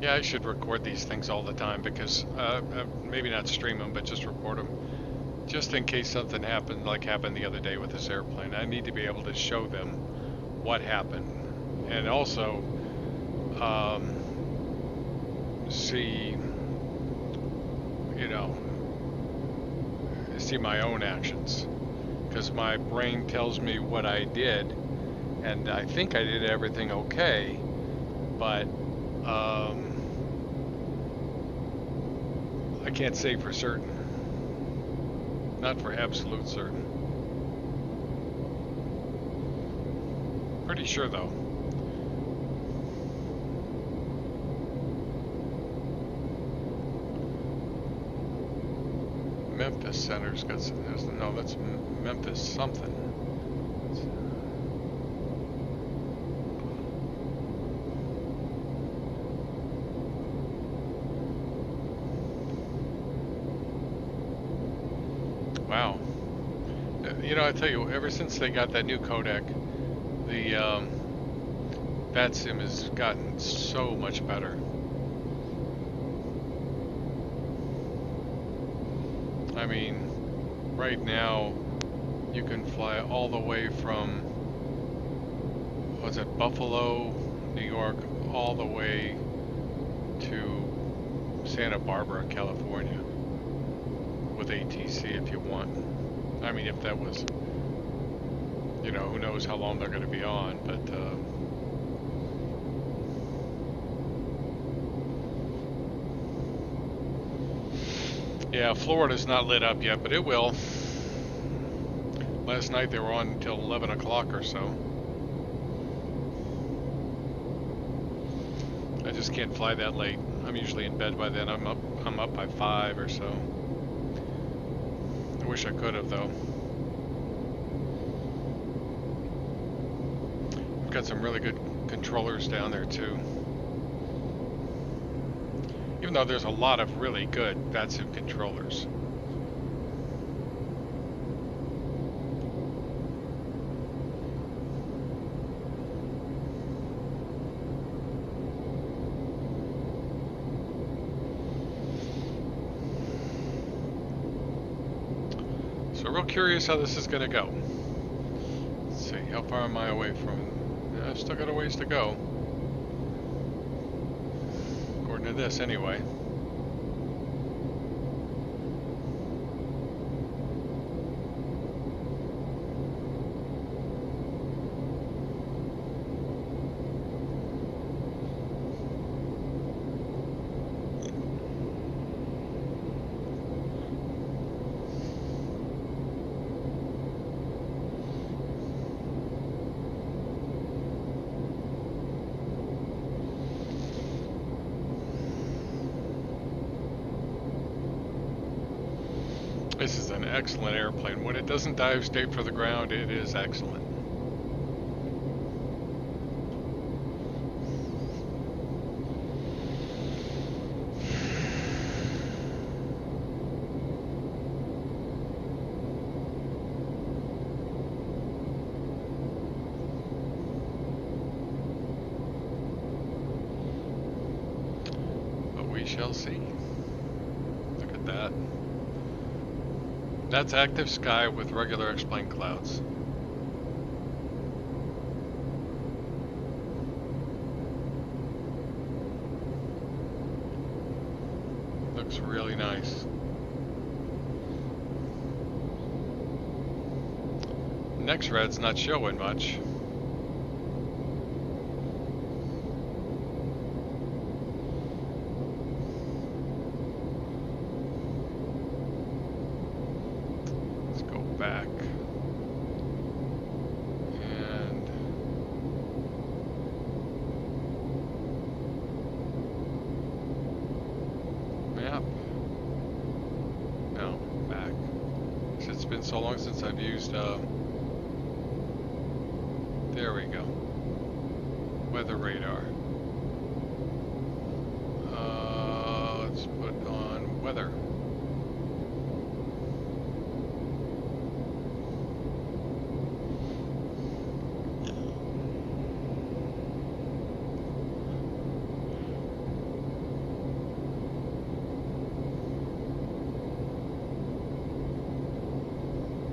Yeah, I should record these things all the time because maybe not stream them, but just record them. Just in case something happened, like happened the other day with this airplane. I need to be able to show them what happened. And also, see, you know, see my own actions. Because my brain tells me what I did, and I think I did everything okay, but I can't say for certain. Not for absolute certain. Pretty sure though. Memphis Center's got some, no, that's Memphis something. Wow. You know, I tell you, ever since they got that new codec, the VATSIM has gotten so much better. I mean, right now, you can fly all the way from, what's it, Buffalo, New York, all the way to Santa Barbara, California, with ATC if you want. I mean, if that was, you know, who knows how long they're going to be on, but yeah, Florida's not lit up yet, but it will. Last night they were on until 11 o'clock or so. I just can't fly that late. I'm usually in bed by then. I'm up by 5 or so. I wish I could have though. I've got some really good controllers down there too. Even though there's a lot of really good VATSIM controllers. So real curious how this is going to go. Let's see, how far am I away from? I've still got a ways to go. According to this, anyway. This is an excellent airplane. When it doesn't dive straight for the ground, it is excellent. But we shall see. Look at that. That's active sky with regular X-plane clouds. Looks really nice. Next red's not showing much. Back and map. No, back. It's been so long since I've used there we go. Weather radar. Let's put weather.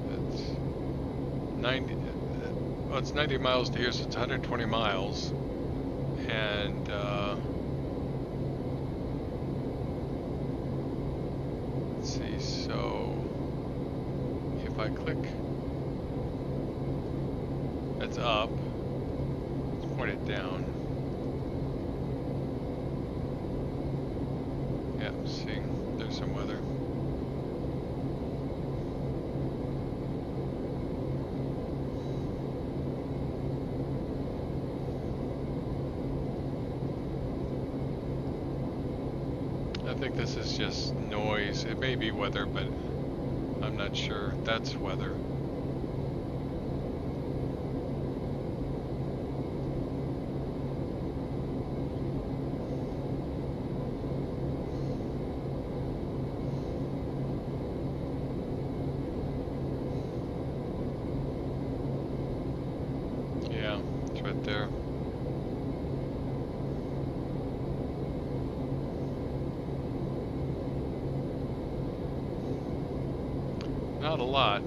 That's 90. Well, it's 90 miles to here, so it's 120 miles. And let's see, so if I click, that's up, let's point it down. Yeah, see, there's some weather. I think this is just noise. It may be weather, but I'm not sure. That's weather. Yeah, it's right there. Not a lot.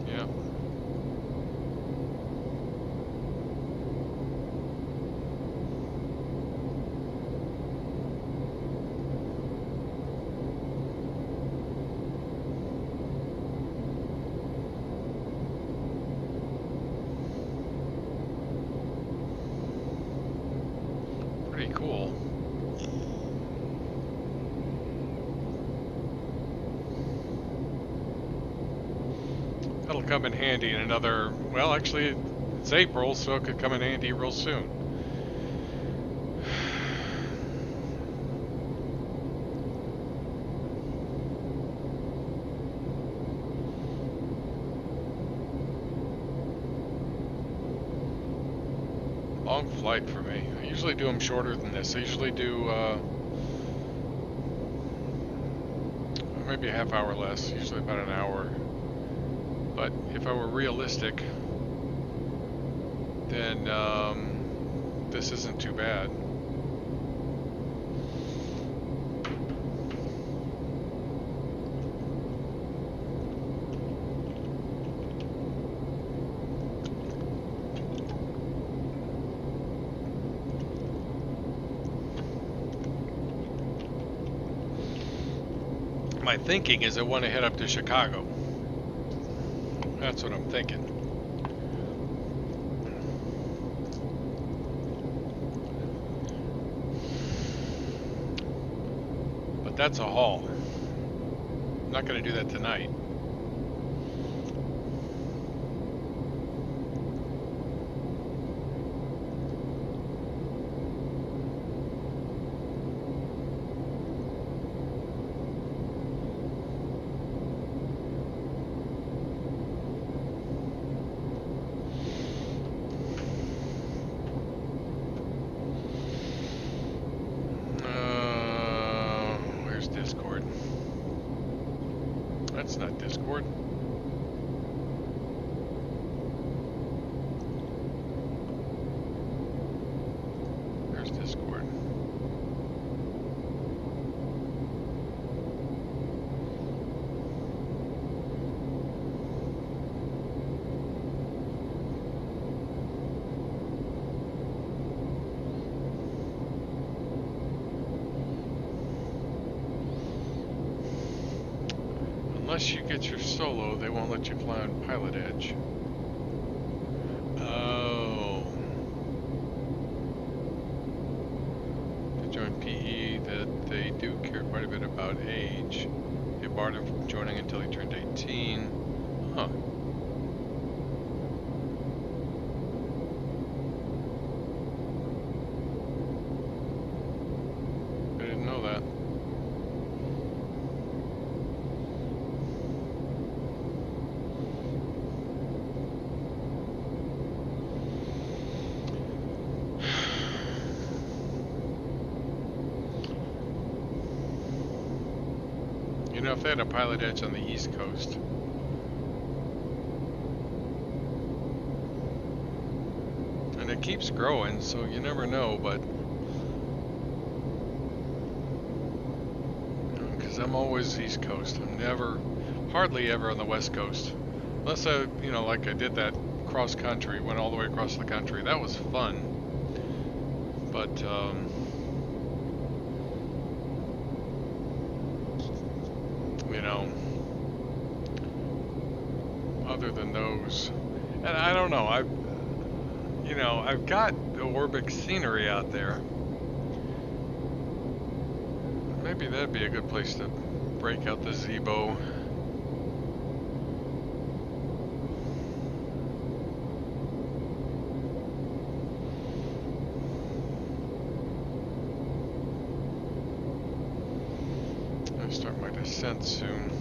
Yeah. Pretty cool. That'll come in handy in another, well, actually, it's April, so it could come in handy real soon. Long flight for me. I usually do them shorter than this. I usually do maybe a half hour less, usually about an hour. But if I were realistic, then this isn't too bad. My thinking is I want to head up to Chicago. That's what I'm thinking. But that's a haul. I'm not going to do that tonight. Discord. That's not Discord. There's Discord. Unless you get your solo, they won't let you fly on Pilot Edge. Oh. To join PE, that they do care quite a bit about age. They barred him from joining until he turned 18. Huh. I didn't know that. if they had a pilot edge on the East Coast. And it keeps growing, so you never know, but because I'm always East Coast. I'm never, hardly ever on the West Coast. Unless I, you know, like I did that cross country, went all the way across the country. That was fun. But, you know, other than those, and I don't know, I've got the Orbx scenery out there. Maybe that'd be a good place to break out the Zebo. I'll start my descent soon.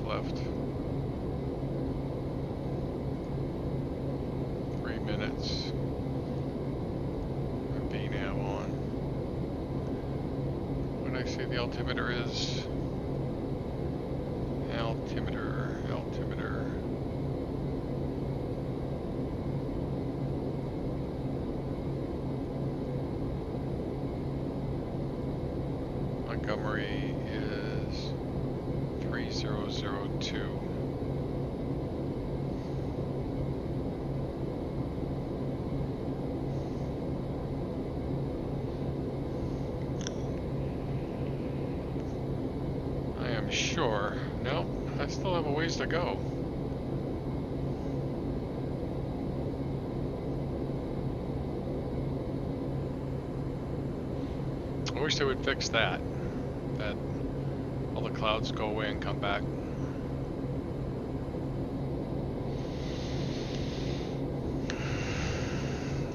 Left. 3 minutes. VNav on. What did I say the altimeter is? Altimeter. Montgomery is 3002. I am sure. No, I still have a ways to go. I wish they would fix that. That all the clouds go away and come back.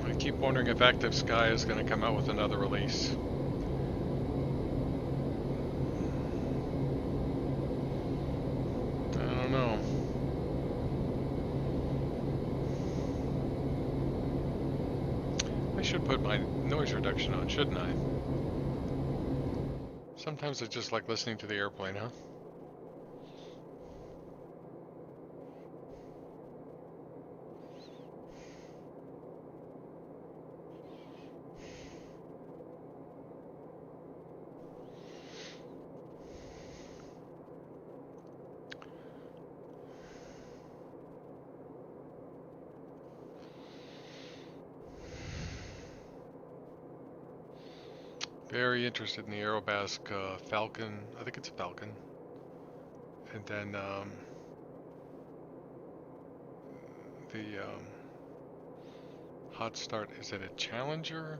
I keep wondering if Active Sky is going to come out with another release. I don't know. I should put my noise reduction on, shouldn't I? Sometimes I just like listening to the airplane, huh? Very interested in the Aerobask Falcon. I think it's a Falcon. And then the hot start, is it a Challenger?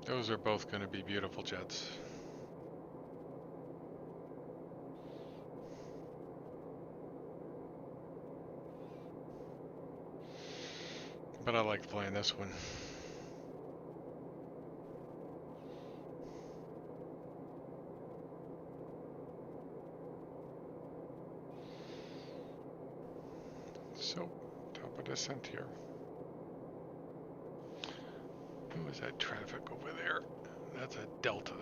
Those are both going to be beautiful jets. But I like playing this one. So, Tampa descent here. Who is that traffic over there? That's a Delta.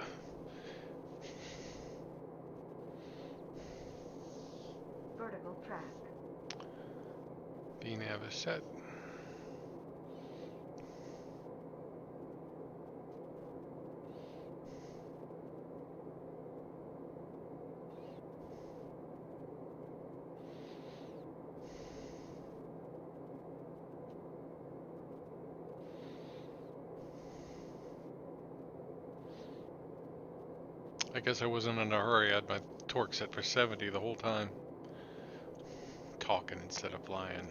Vertical track. VNav is set. I guess I wasn't in a hurry. I had my torque set for 70 the whole time. Talking instead of flying.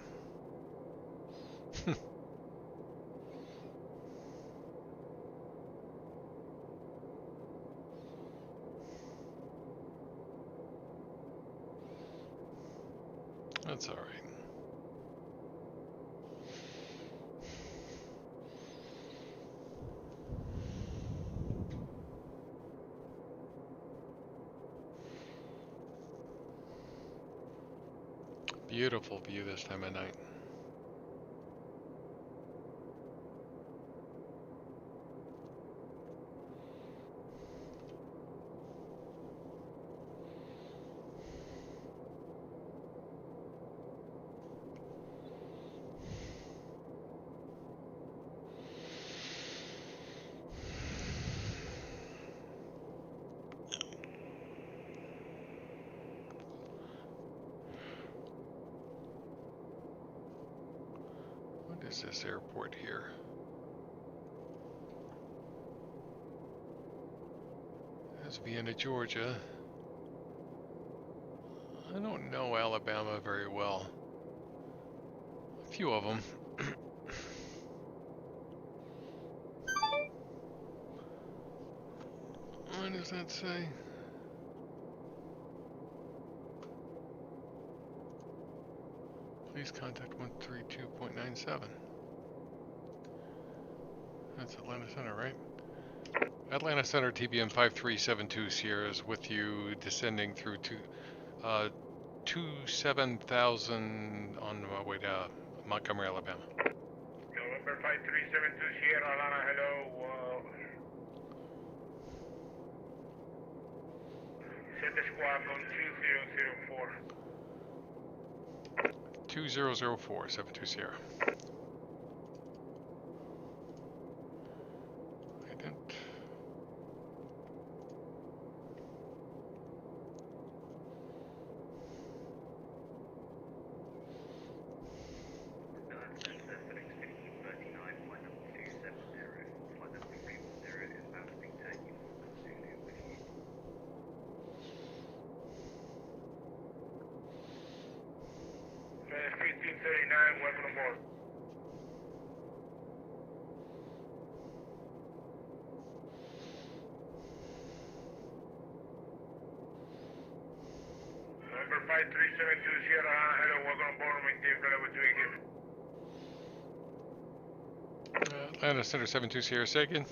That's all right. Beautiful view this time of night. What is this airport here? That's Vienna, Georgia. I don't know Alabama very well. A few of them. What does that say? Please contact 132.97. That's Atlanta Center, right? Atlanta Center TBM 5372 Sierra is with you, descending through to 27,000 on my way to Montgomery, Alabama. November 5372 Sierra, Atlanta, hello. Set the squad on 2004. 2004, 72 Sierra. I didn't. Welcome aboard. November 5372 Sierra, hello, welcome aboard, maintain level 2 here. Atlanta Center 72 Sierra, say again.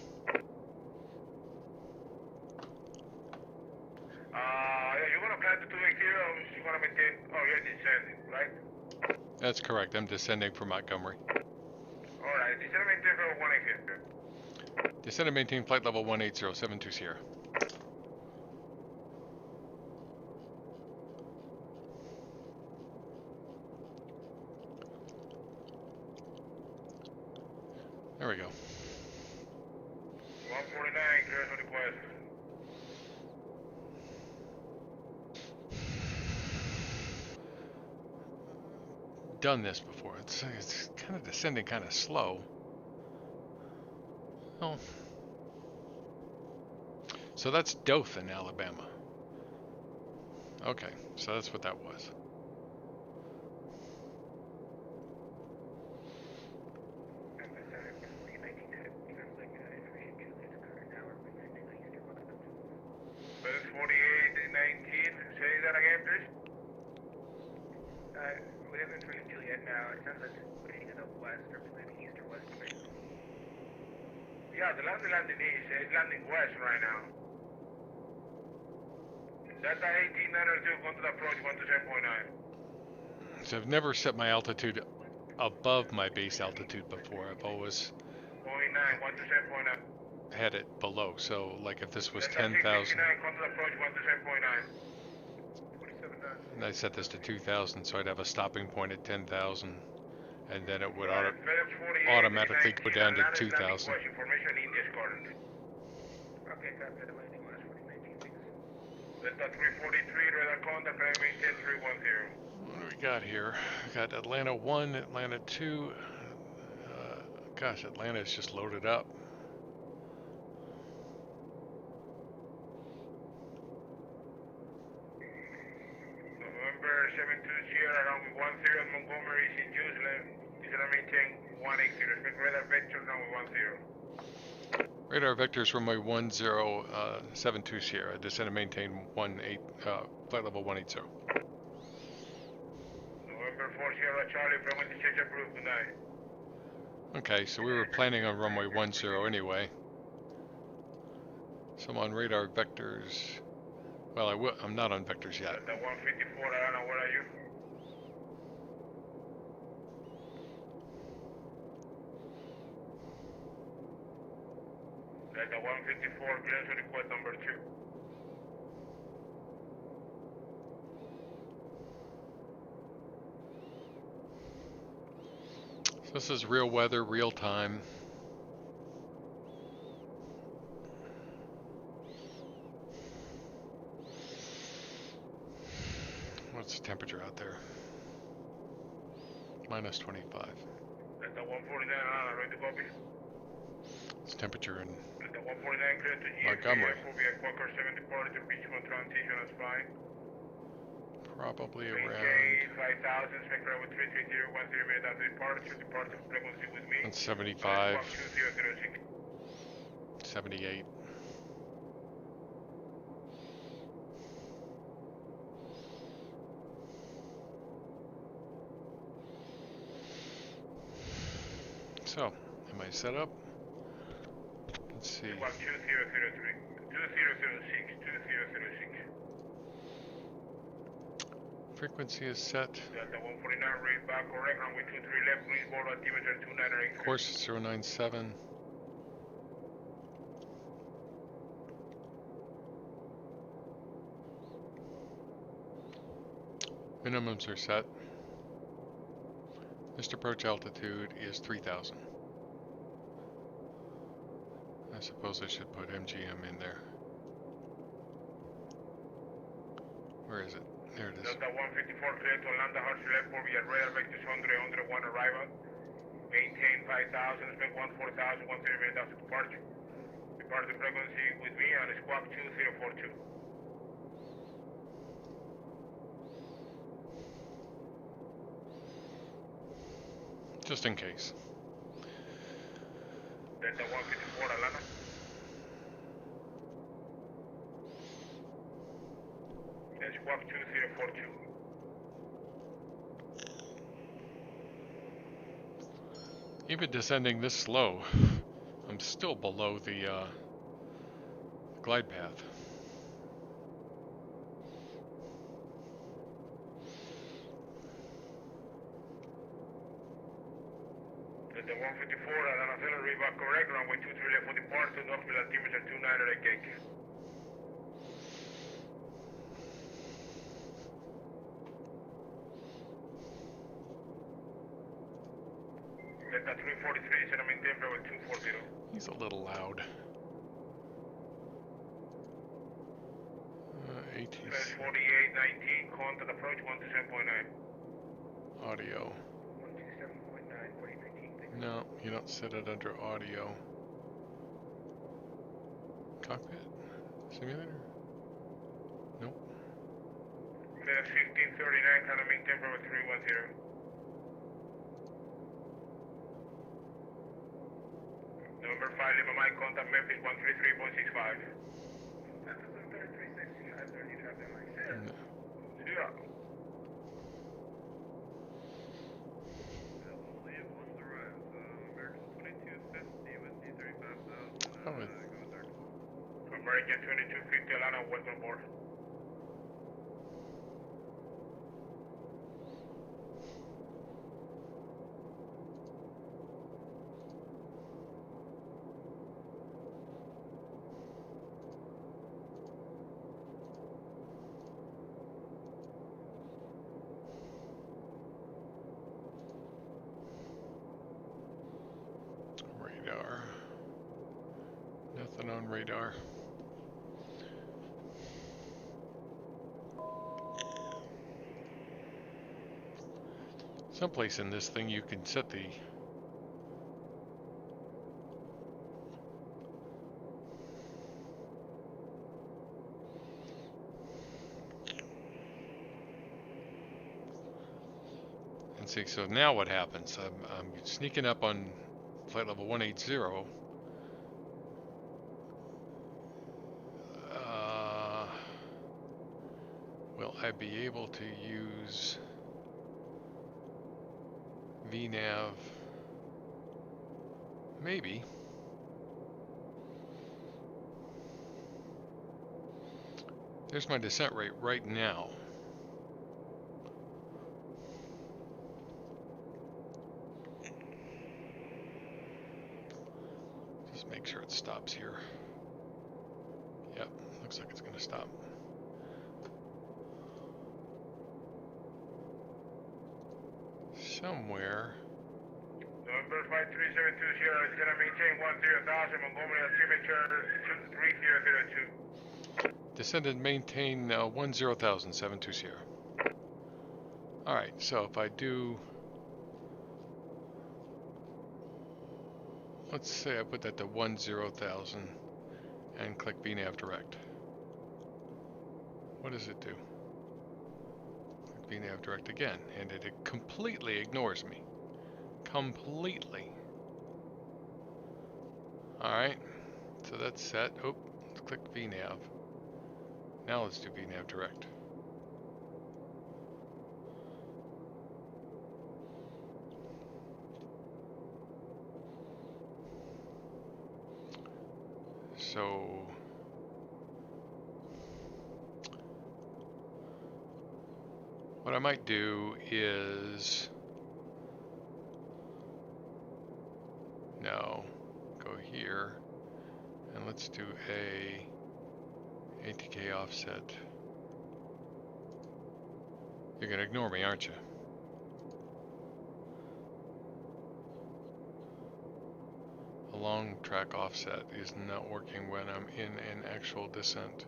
You're gonna plan to 2 here, or you wanna maintain, you're descending, right? That's correct. I'm descending from Montgomery. Alright, descend and maintain level 1 here. Descend and maintain flight level 180, 72 Sierra. There we go. 149, clear for request. Done this before. It's kind of descending kind of slow. Oh. So that's Dothan, Alabama. Okay, so that's what that was. Bus 4819, say that again, please. We haven't reached Juliet now. It sounds like we're heading up west, or landing east or west. Yeah, the landing east. It's landing west right now. Delta 1892, going to the approach 127.9. So I've never set my altitude above my base altitude before. I've always 0.9, 127.9. had it below. So like if this was Delta 10,000 going to the approach 127.9. and I set this to 2,000, so I'd have a stopping point at 10,000, and then it would automatically go down to 2,000. Information in this current. Okay, copy the landing west 4996. Delta 343, radar contact, maintain 310. What do we got here? We got Atlanta 1, Atlanta 2. Gosh, Atlanta is just loaded up. November 72 Sierra, runway 10 in Montgomery, St. Jerusalem. Is going to maintain 180. Respect radar vector, runway 10. Radar vectors runway 1072 Sierra. Descend and maintain flight level 180. November 4 Sierra Charlie, frequency change approved. Good night. Okay, so we were planning on runway 10 anyway. So I'm on radar vectors. Well, I'm not on vectors yet. Delta 154, Atlanta, where are you? Delta 154, clearance to request number 2. So this is real weather, real time. What's the temperature out there? Minus 25. Delta 149, ready to copy. It's temperature in Delta 149, clear to Montgomery. GFA, will be at Quaker 7 departure, Beachmont transition as flying. Probably Green around. K 5000, spec with 33010 minutes after departure frequency with me. That's 75, 2006. 78. So, am I set up? Let's see. 2003, 2006, 2006. Frequency is set. Delta 149, read back correct, runway 23 left, breeze board altimeter 2983. Course 097. Minimums are set. Missed approach altitude is 3,000. I suppose I should put MGM in there. Where is it? There it is. Delta 154, clear to land the hard left for via radar vectors 100 1 arrival. Maintain 5000, spec 14,000, 130 minutes after departure. Departure frequency with me on squawk 2042. Just in case. Delta 154, Atlanta. Squawk 2042. Even descending this slow, I'm still below the glide path. Delta 154, Atlanta Center, read back correct, runway 23 left for departure, Knoxville altimeter 298 cake. Delta 343, center maintain level 240. He's a little loud. Flash ATC 4819, contact approach 127.9. audio. 127.9, 4819. No, you don't set it under audio. Cockpit? Simulator? Nope. Flash 1539, center maintain level 310. Number 5, Lima Mike, contact Memphis 133.65. That's a 365, 30 traffic like No. Yeah. Leave once arrives. American 2250 with D35,000. Oh, it, Go with dark. American 2250, Atlanta, welcome aboard. radar. Nothing on radar. Someplace in this thing you can set the and see. So now what happens? I'm sneaking up on flight level 180. Will I be able to use VNav? Maybe. There's my descent rate right now. Just make sure it stops here. looks like it's going to stop. Somewhere. November 53720 is going to maintain 10,000. Montgomery altimeter 3002. Descend and maintain 10,000, 720. Alright, so if I do, let's say I put that to 10,000 and click VNav direct. What does it do? Click VNav direct again, and it completely ignores me. Completely. Alright, so that's set. Oh, let's click VNav. Now let's do VNav direct. So what I might do is go here and let's do a ATK offset. You're gonna ignore me, aren't you? A long track offset is not working when I'm in an actual descent.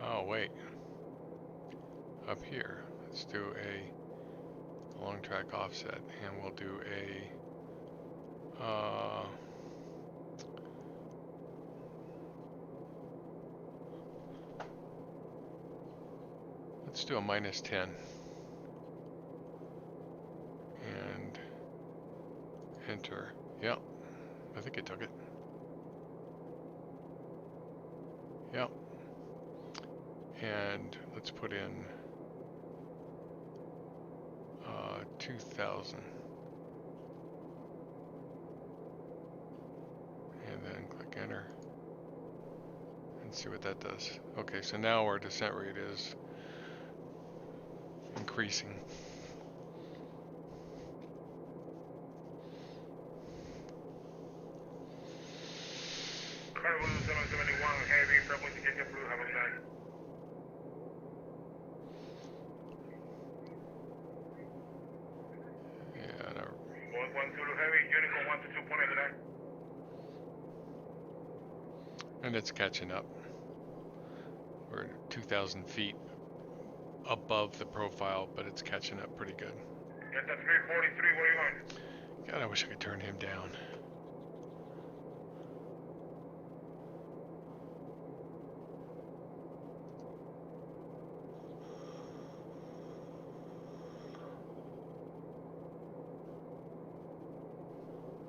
Oh wait, up here, let's do a long track offset, and we'll do a let's do a -10 and enter. Yep, I think it took it. Yep, and let's put in 2,000 and then click enter and see what that does. Okay, so now our descent rate is increasing. Carnival 771 heavy frequency change approved. Have a good night. Yeah, no. 1 Zulu heavy, Unicorn 122.8 tonight. And it's catching up. We're 2,000 feet above the profile, but it's catching up pretty good. Get the 343, where are you going? God, I wish I could turn him down.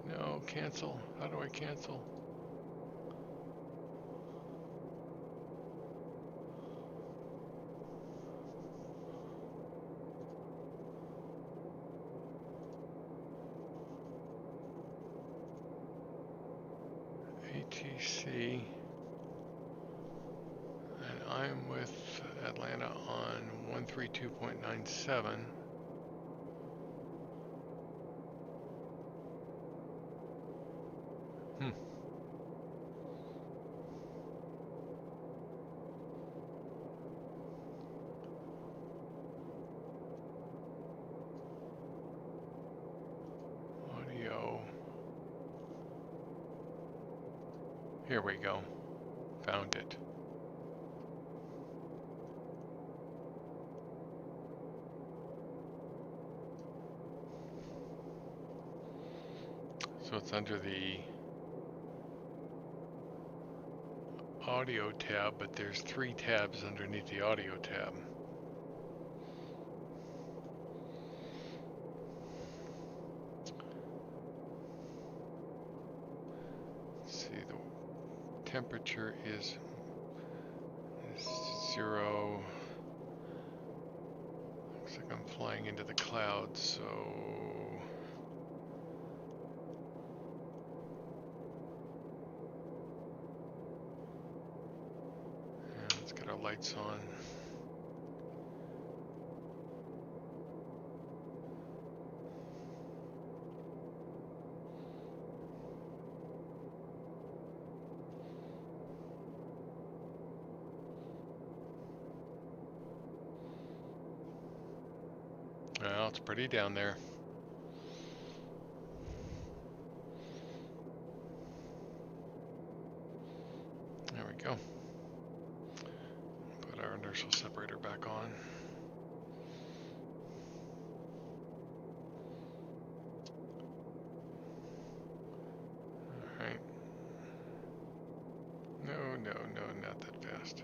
No, cancel. How do I cancel? ATC, and I'm with Atlanta on 132.97. Audio. Here we go. Found it. So it's under the audio tab, but there's 3 tabs underneath the audio tab. Let's see, the temperature is 0. Looks like I'm flying into the clouds, so our lights on. Well, it's pretty down there. There we go. Put our inertial separator back on. All right. No, not that fast.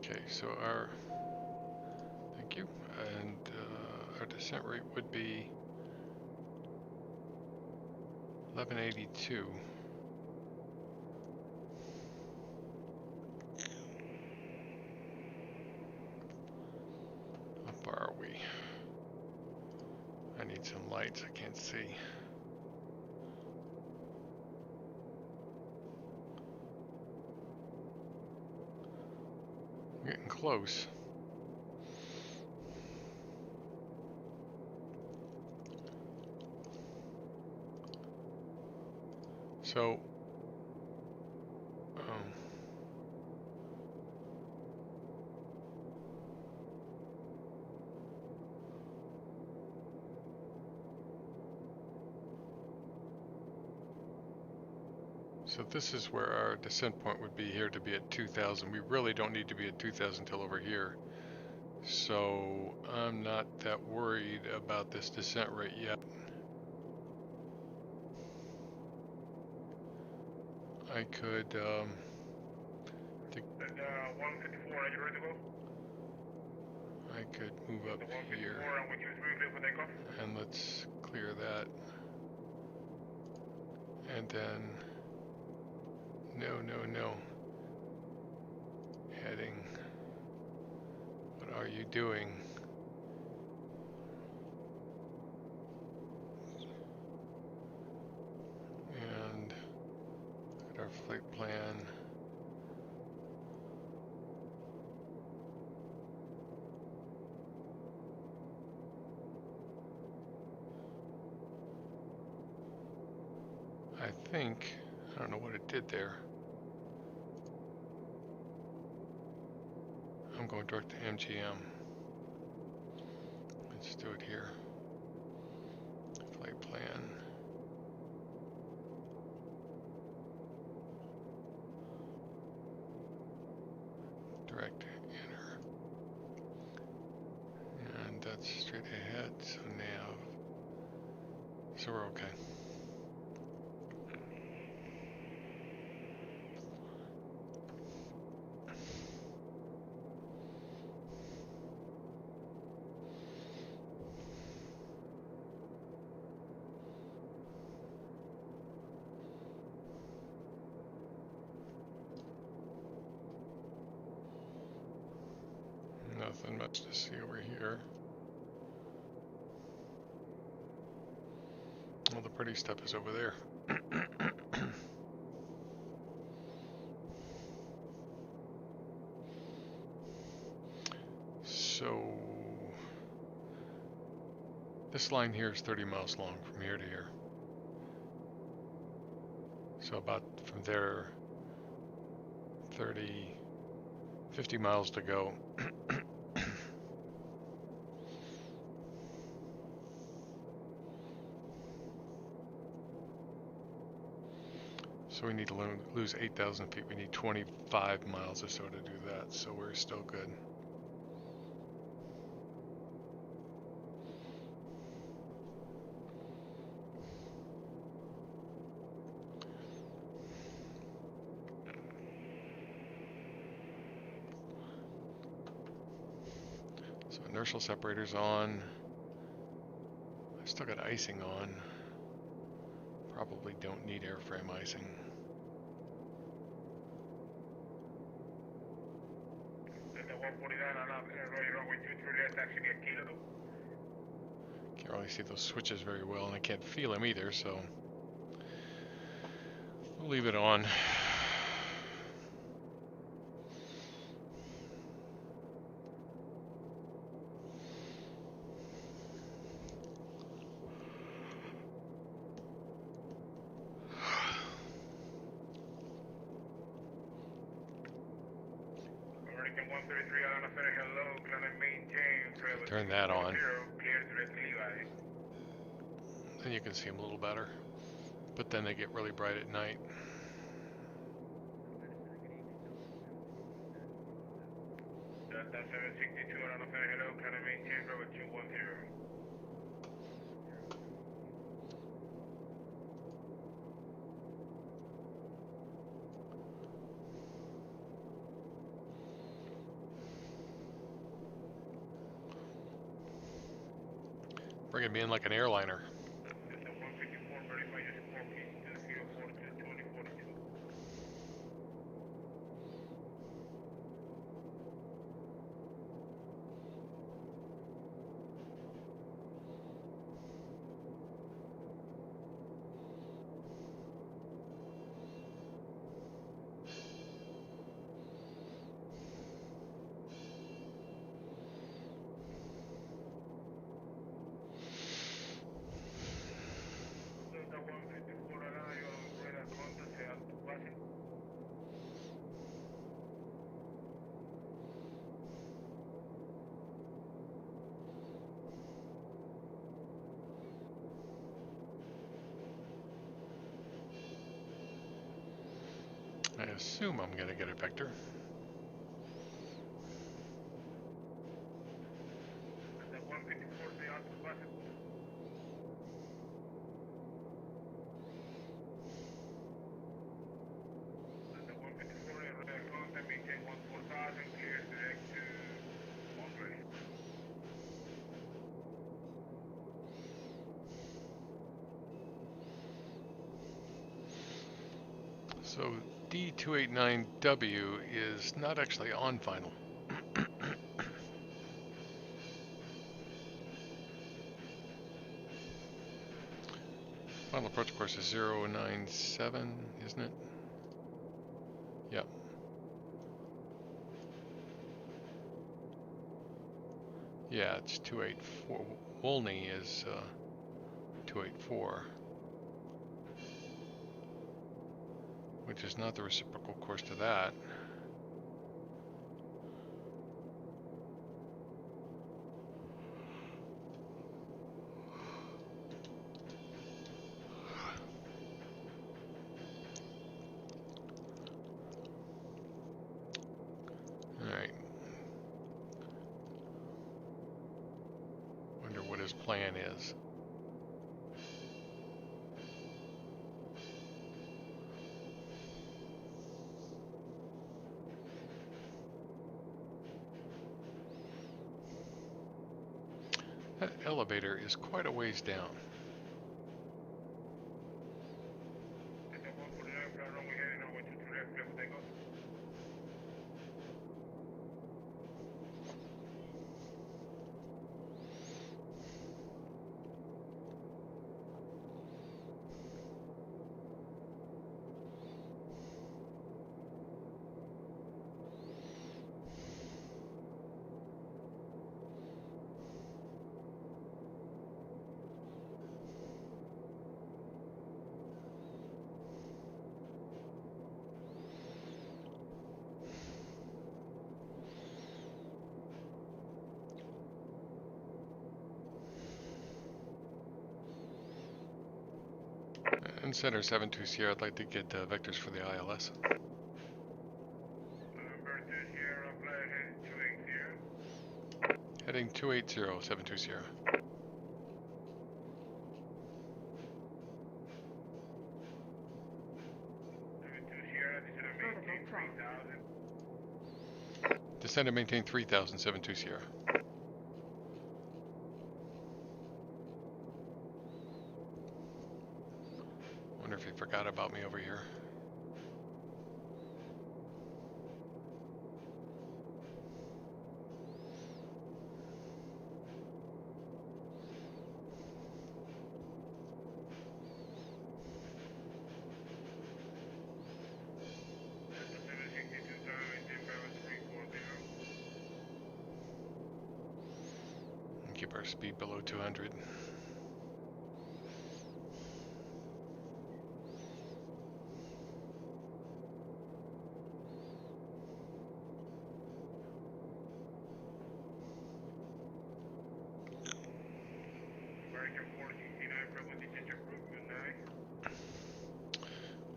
Okay, so thank you, and our descent rate would be 1182. How far are we? I need some lights, I can't see. We're getting close. So, so this is where our descent point would be here to be at 2,000. We really don't need to be at 2,000 till over here. So I'm not that worried about this descent rate yet. I could, 154, are you ready to go? I could move up The 154, here, and we choose briefly for takeoff. and let's clear that. And then, no. Heading. What are you doing? And look at our flight plan. I think, I don't know what it did there. I'm going direct to MGM. Let's do it here. Flight plan. Direct enter. And that's straight ahead, so nav. So we're okay. Nothing much to see over here. Well, the pretty stuff is over there. So this line here is 30 miles long from here to here. So about from there, 50 miles to go. So we need to lose 8,000 feet. We need 25 miles or so to do that. So we're still good. So inertial separator's on. I still got icing on. Probably don't need airframe icing. Delta 149 on up, Roger, runway 23 left, taxi at Kilo. Can't really see those switches very well, and I can't feel them either, so we'll leave it on. American 133 on up, hello, can I maintain travel Turn that on. 210, clear direct Levi. Then you can see them a little better, but then they get really bright at night. Delta 762 on up, hello, can I maintain travel 210. Bringing me in like an airliner. Delta 154, verify your score, please, 204 to 2042. Delta 154, Alayo, rueda contra, se da tu base. I assume I'm going to get a vector. Delta 154, se da tu base. Delta 154, rueda contra, maintain 14,000, clear direct to Montgomery. So D289W is not actually on final. Final approach course is 097, isn't it? Yep. Yeah, it's 284. Wolney is 284, which is not the reciprocal course to that. Alright. Wonder what his plan is. That elevator is quite a ways down. Delta 149, fly runway heading runway 23 left, clear for takeoff. In center 72 Sierra, I'd like to get vectors for the ILS. November 2 Sierra, fly ahead 280. Heading 280, 72 Sierra. 72 Sierra, descend and maintain 3,000. Descend and maintain 3000, 72 Sierra. if you forgot about me over here. And keep our speed below 200.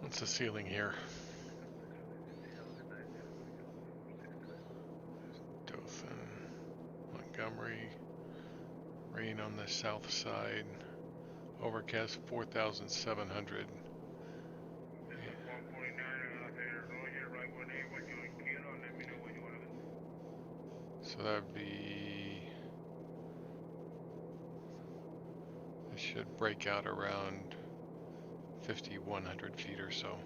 What's the ceiling here? Dothan, Montgomery, rain on the south side, overcast 4,700. So that would be, it should break out around 5,100 feet or so.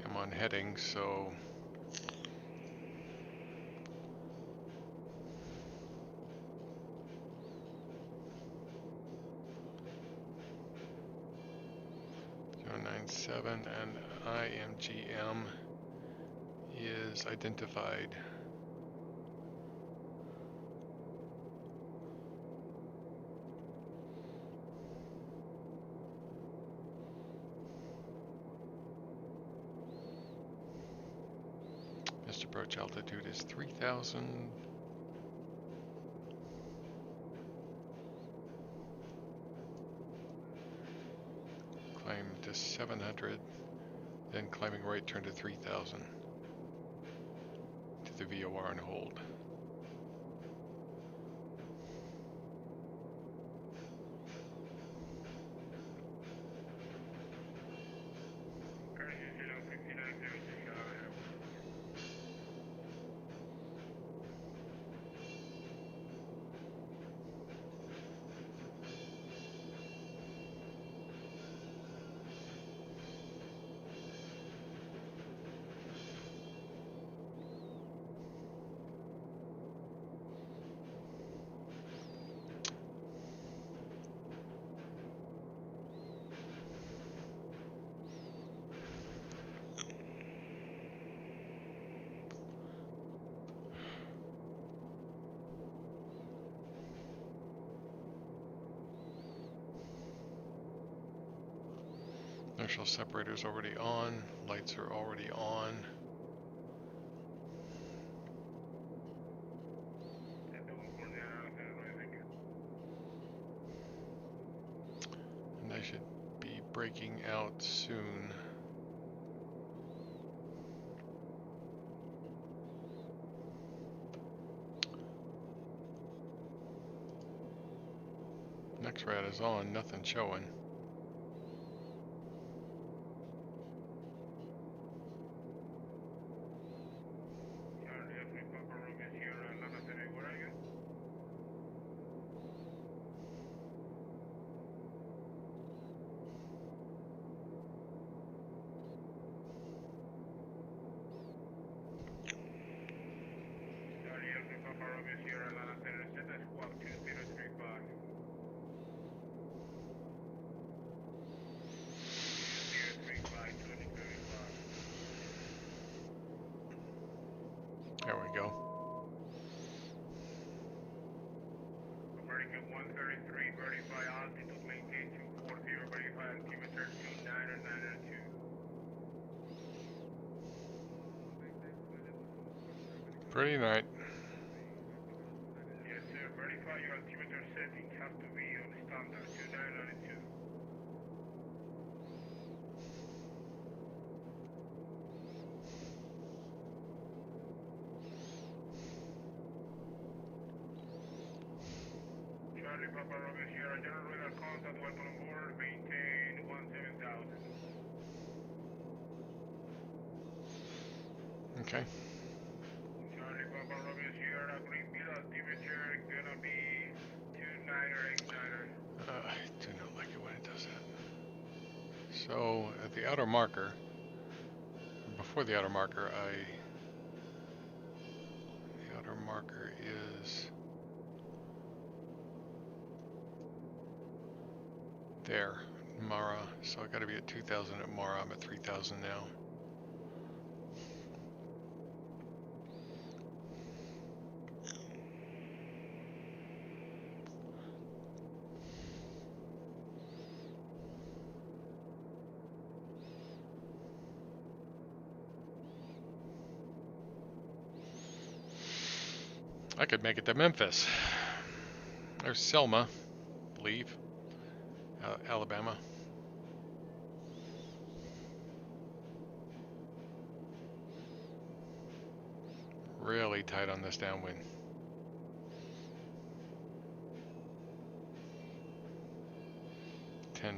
I'm on heading, so .97 and KMGM is identified. Missed approach altitude is 3,000. Climb to 700, then climbing right turn to 3,000 to the VOR and hold. Inertial separator's already on, lights are already on. And I should be breaking out soon. Next rad is on, nothing showing. There we go. American 133, verify altitude, maintain 240, verify altimeter 2992. Pretty nice. Yes, sir. Verify your altimeter settings have to be on standard 2992. Charlie Papa Romeo Sierra, general radar contact, welcome on board, maintain 17,000. Okay. Charlie Papa Romeo Sierra Green Villa temperature gonna be 29 or 89. I do not like it when it does that. So at the outer marker, before the outer marker, the outer marker is there, Mara. So I got to be at 2,000 at Mara. I'm at 3,000 now. I could make it to Memphis. There's Selma, I believe, Alabama. Really tight on this downwind.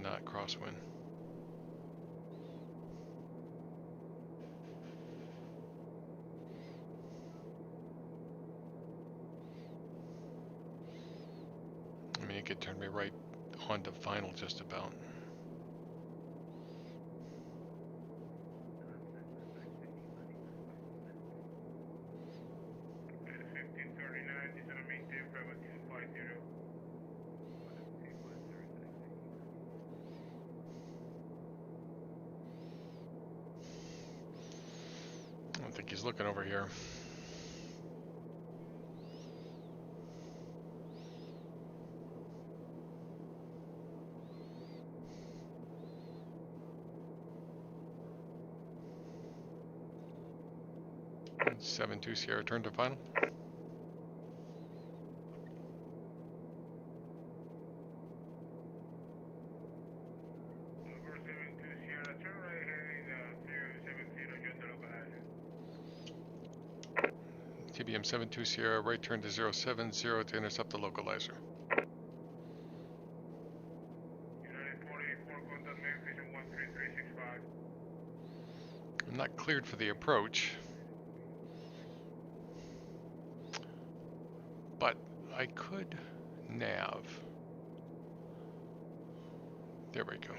Knot crosswind. I mean, it could turn me right onto final just about. I don't think he's looking over here. And 7-2 Sierra turn to final. TBM 72 Sierra, right turn to 070 to intercept the localizer. I'm not cleared for the approach, but I could nav. There we go.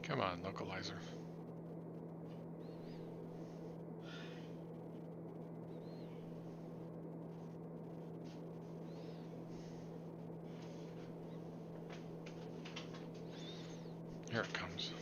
Come on, localizer. Here it comes.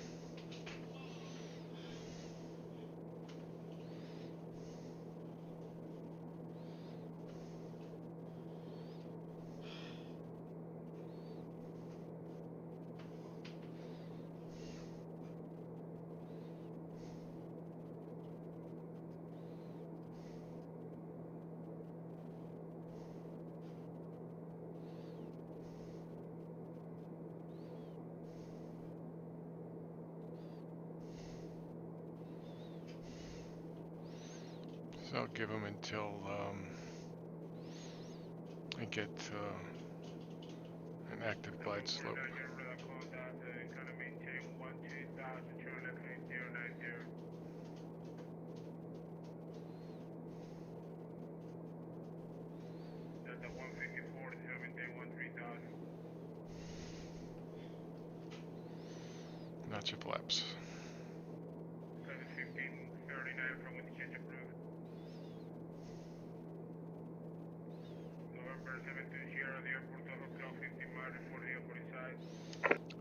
So I'll give them until I get active glide slope. Radar contact, kind of maintain 12,000, turn left 8090. Delta 154, maintain 13,000. Not your flaps. Service 1539 from wind change approved. November 720, the airport of clock 50 miles for the airport inside.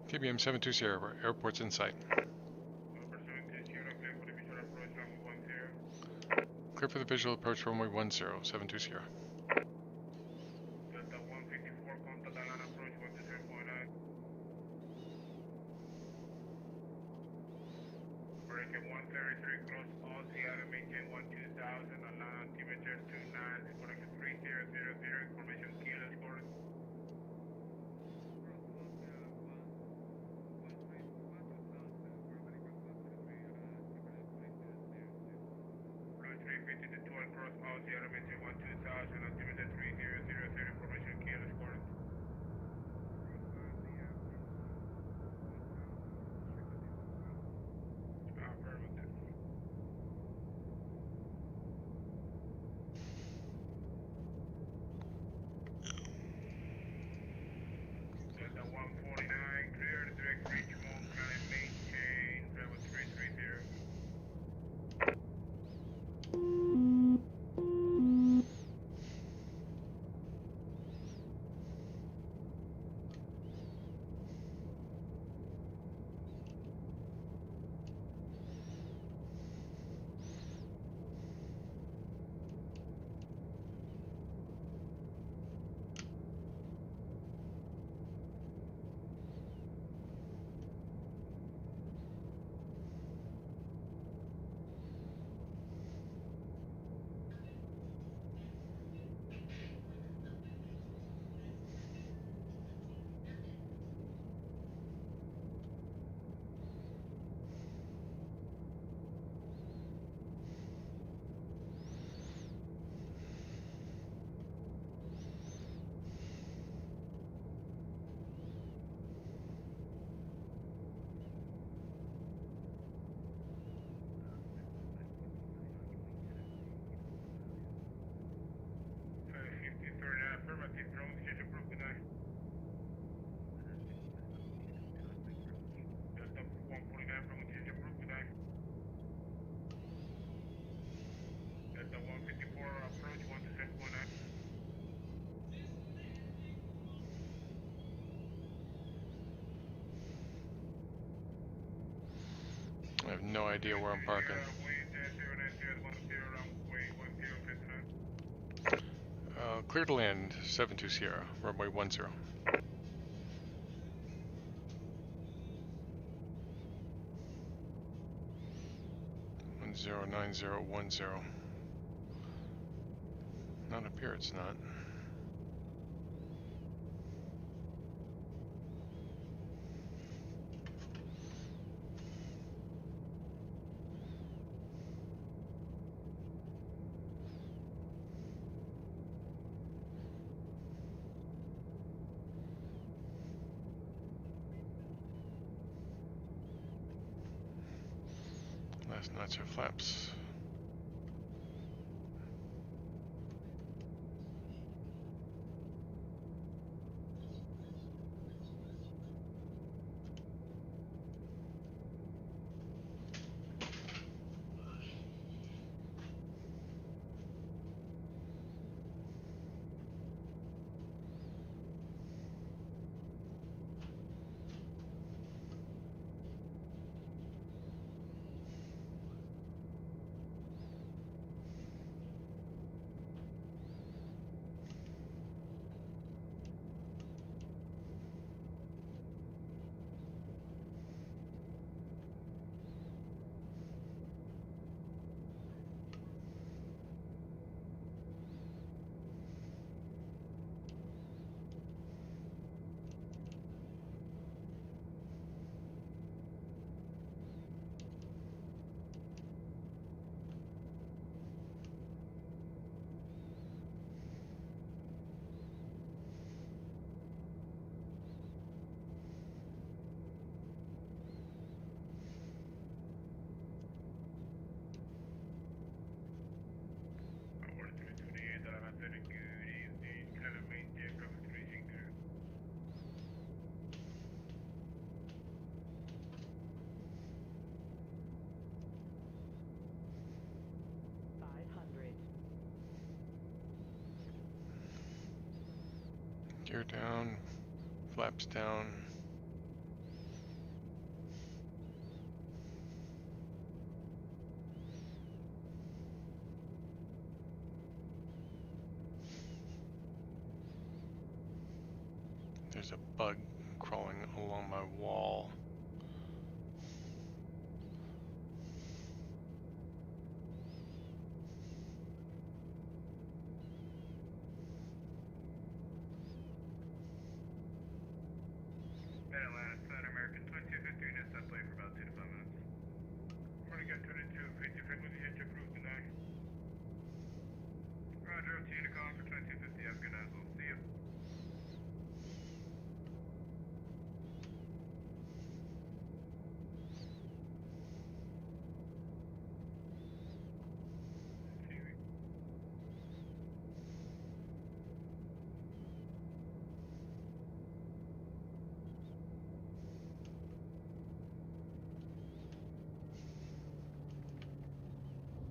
TBM 720, airport's in sight. November 720, clear for the visual approach runway 10. Clear for the visual approach runway 10, 720. Delta 154, contact Atlanta approach 127.9. Breaking 133, cross all Seattle, maintain 12,000, Atlanta, altimeter 29, correction 3000, information kilo score. Flight 350 to 12, cross all Seattle, maintain 12,000, altimeter 3000, information kilo score. Affirmative. Delta 149, clear to direct Richmond, climb maintain, level 330. Affirmative, drone station approved, good night. Delta 149 from station approved, good night. Delta 154 approach 127.9. I have no idea where I'm parking. Clear to land 720, runway 10. 109010. Not up here, it's not. That's not your flaps. Gear down, flaps down. There's a bug crawling along my wall. Mid-Atlantic, Southern American, 2250 units that play for about 2 to 5 minutes. Morning, 2250, frequency hit your crew tonight. Roger, to Unicom for 2250, have a good night, we'll see you.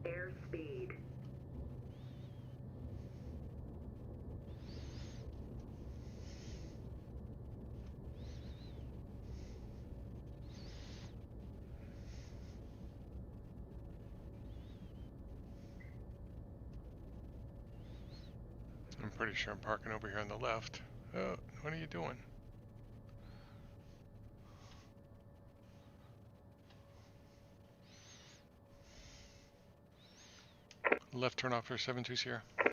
Airspeed. I'm pretty sure I'm parking over here on the left. Oh, what are you doing? Left turn off for 72 Sierra. Bird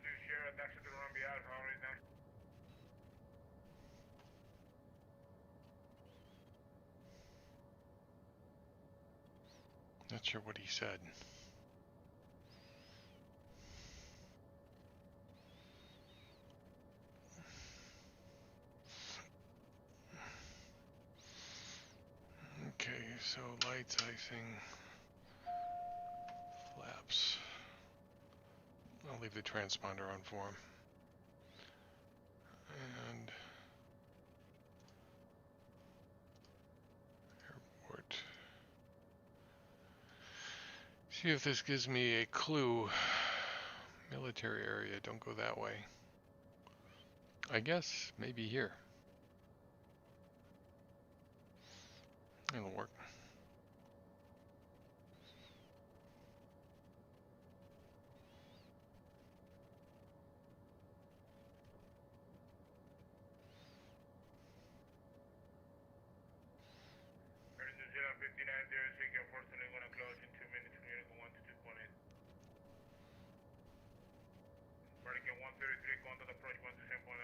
2 Sierra, taxi to run be Alpha, already now. Not sure what he said. Okay, so lights, icing, flaps. I'll leave the transponder on for him. And airport. See if this gives me a clue. Military area, don't go that way. I guess maybe here. It'll work. Bird 2 Sierra, 5906, unfortunately gonna close in 2 minutes from Unico 1 to 2.8. Hurricane 133, contact approach 1 to 7.9.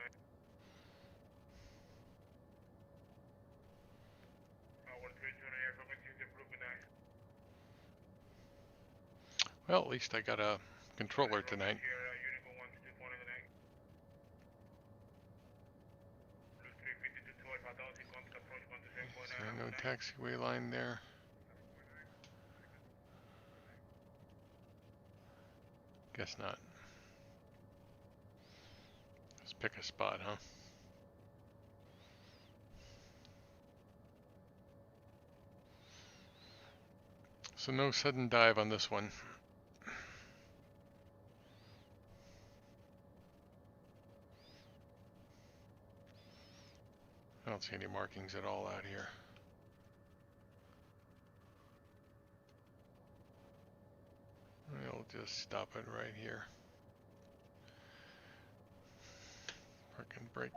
Our 320 air frequency is approved tonight. Well, at least I got a controller tonight. Sierra, Unico 1 to 2.8 tonight. Blue 350 to 12, 5000, contact approach 1 to 7.9. So no taxiway line there. Guess not. Let's pick a spot, huh? So no sudden dive on this one. I don't see any markings at all out here. We'll just stop it right here. Park and brake.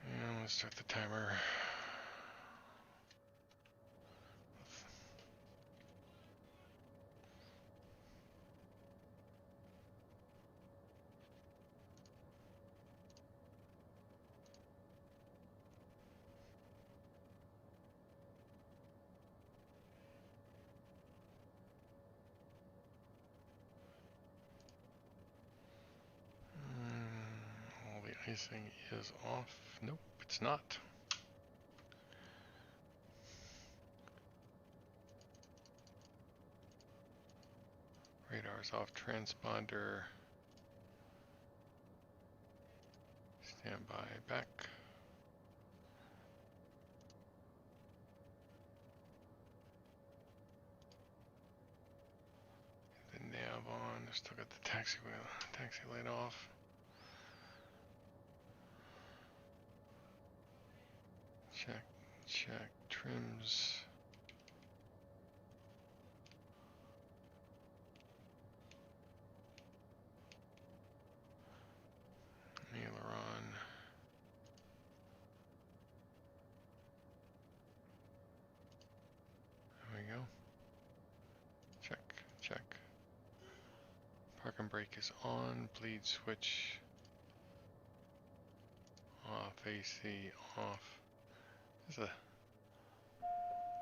And let's start the timer. All the icing is off. Nope, it's not. Radar's off, transponder. Standby back. Still got the taxi light off. Check trims. Aileron. There we go. Check. Park and brake is on. Bleed switch off. AC off. There's a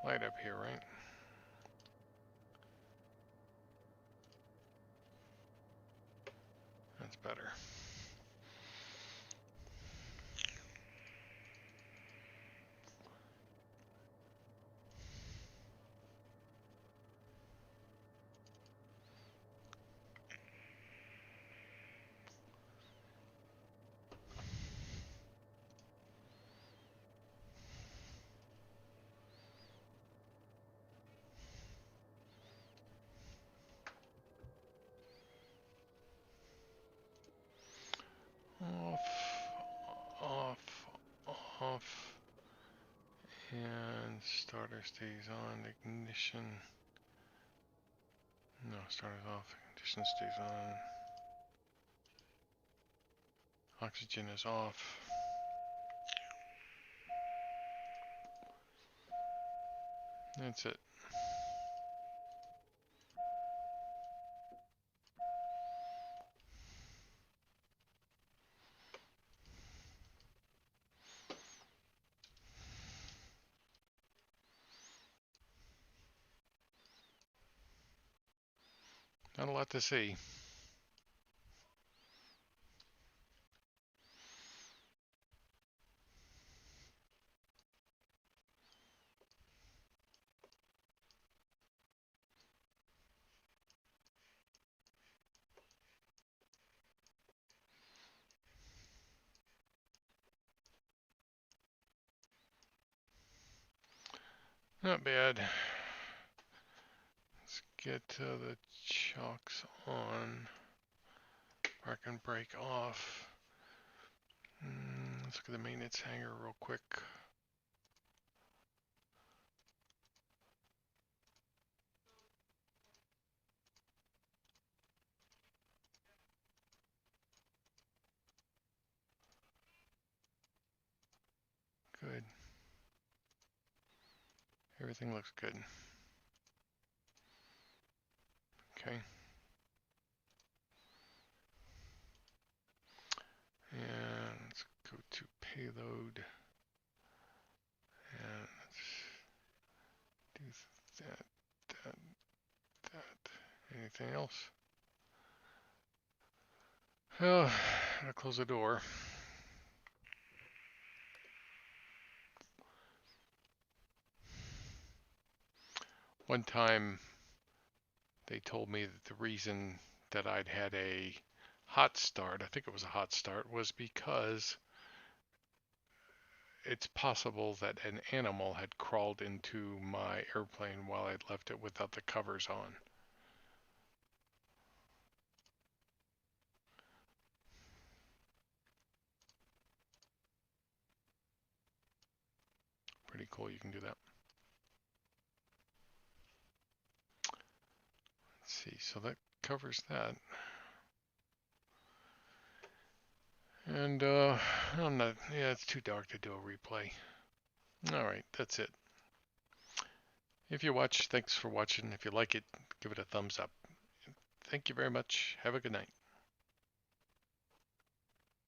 light up here, right? That's better. Off, and starter stays on, ignition, no, starter's off, ignition stays on, oxygen is off, that's it. Not a lot to see. Not bad. Let's get the chocks on. Park and brake off. Let's look at the maintenance hangar real quick. Good. Everything looks good. Okay. And let's go to payload. And let's do that. Anything else? Oh, I'll close the door. One time they told me that the reason that I'd had a hot start, I think it was a hot start, was because it's possible that an animal had crawled into my airplane while I'd left it without the covers on. Pretty cool, you can do that. Let's see, so that covers that. And I'm not, yeah, it's too dark to do a replay. All right, that's it. If you watch, thanks for watching. If you like it, give it a thumbs up. Thank you very much. Have a good night.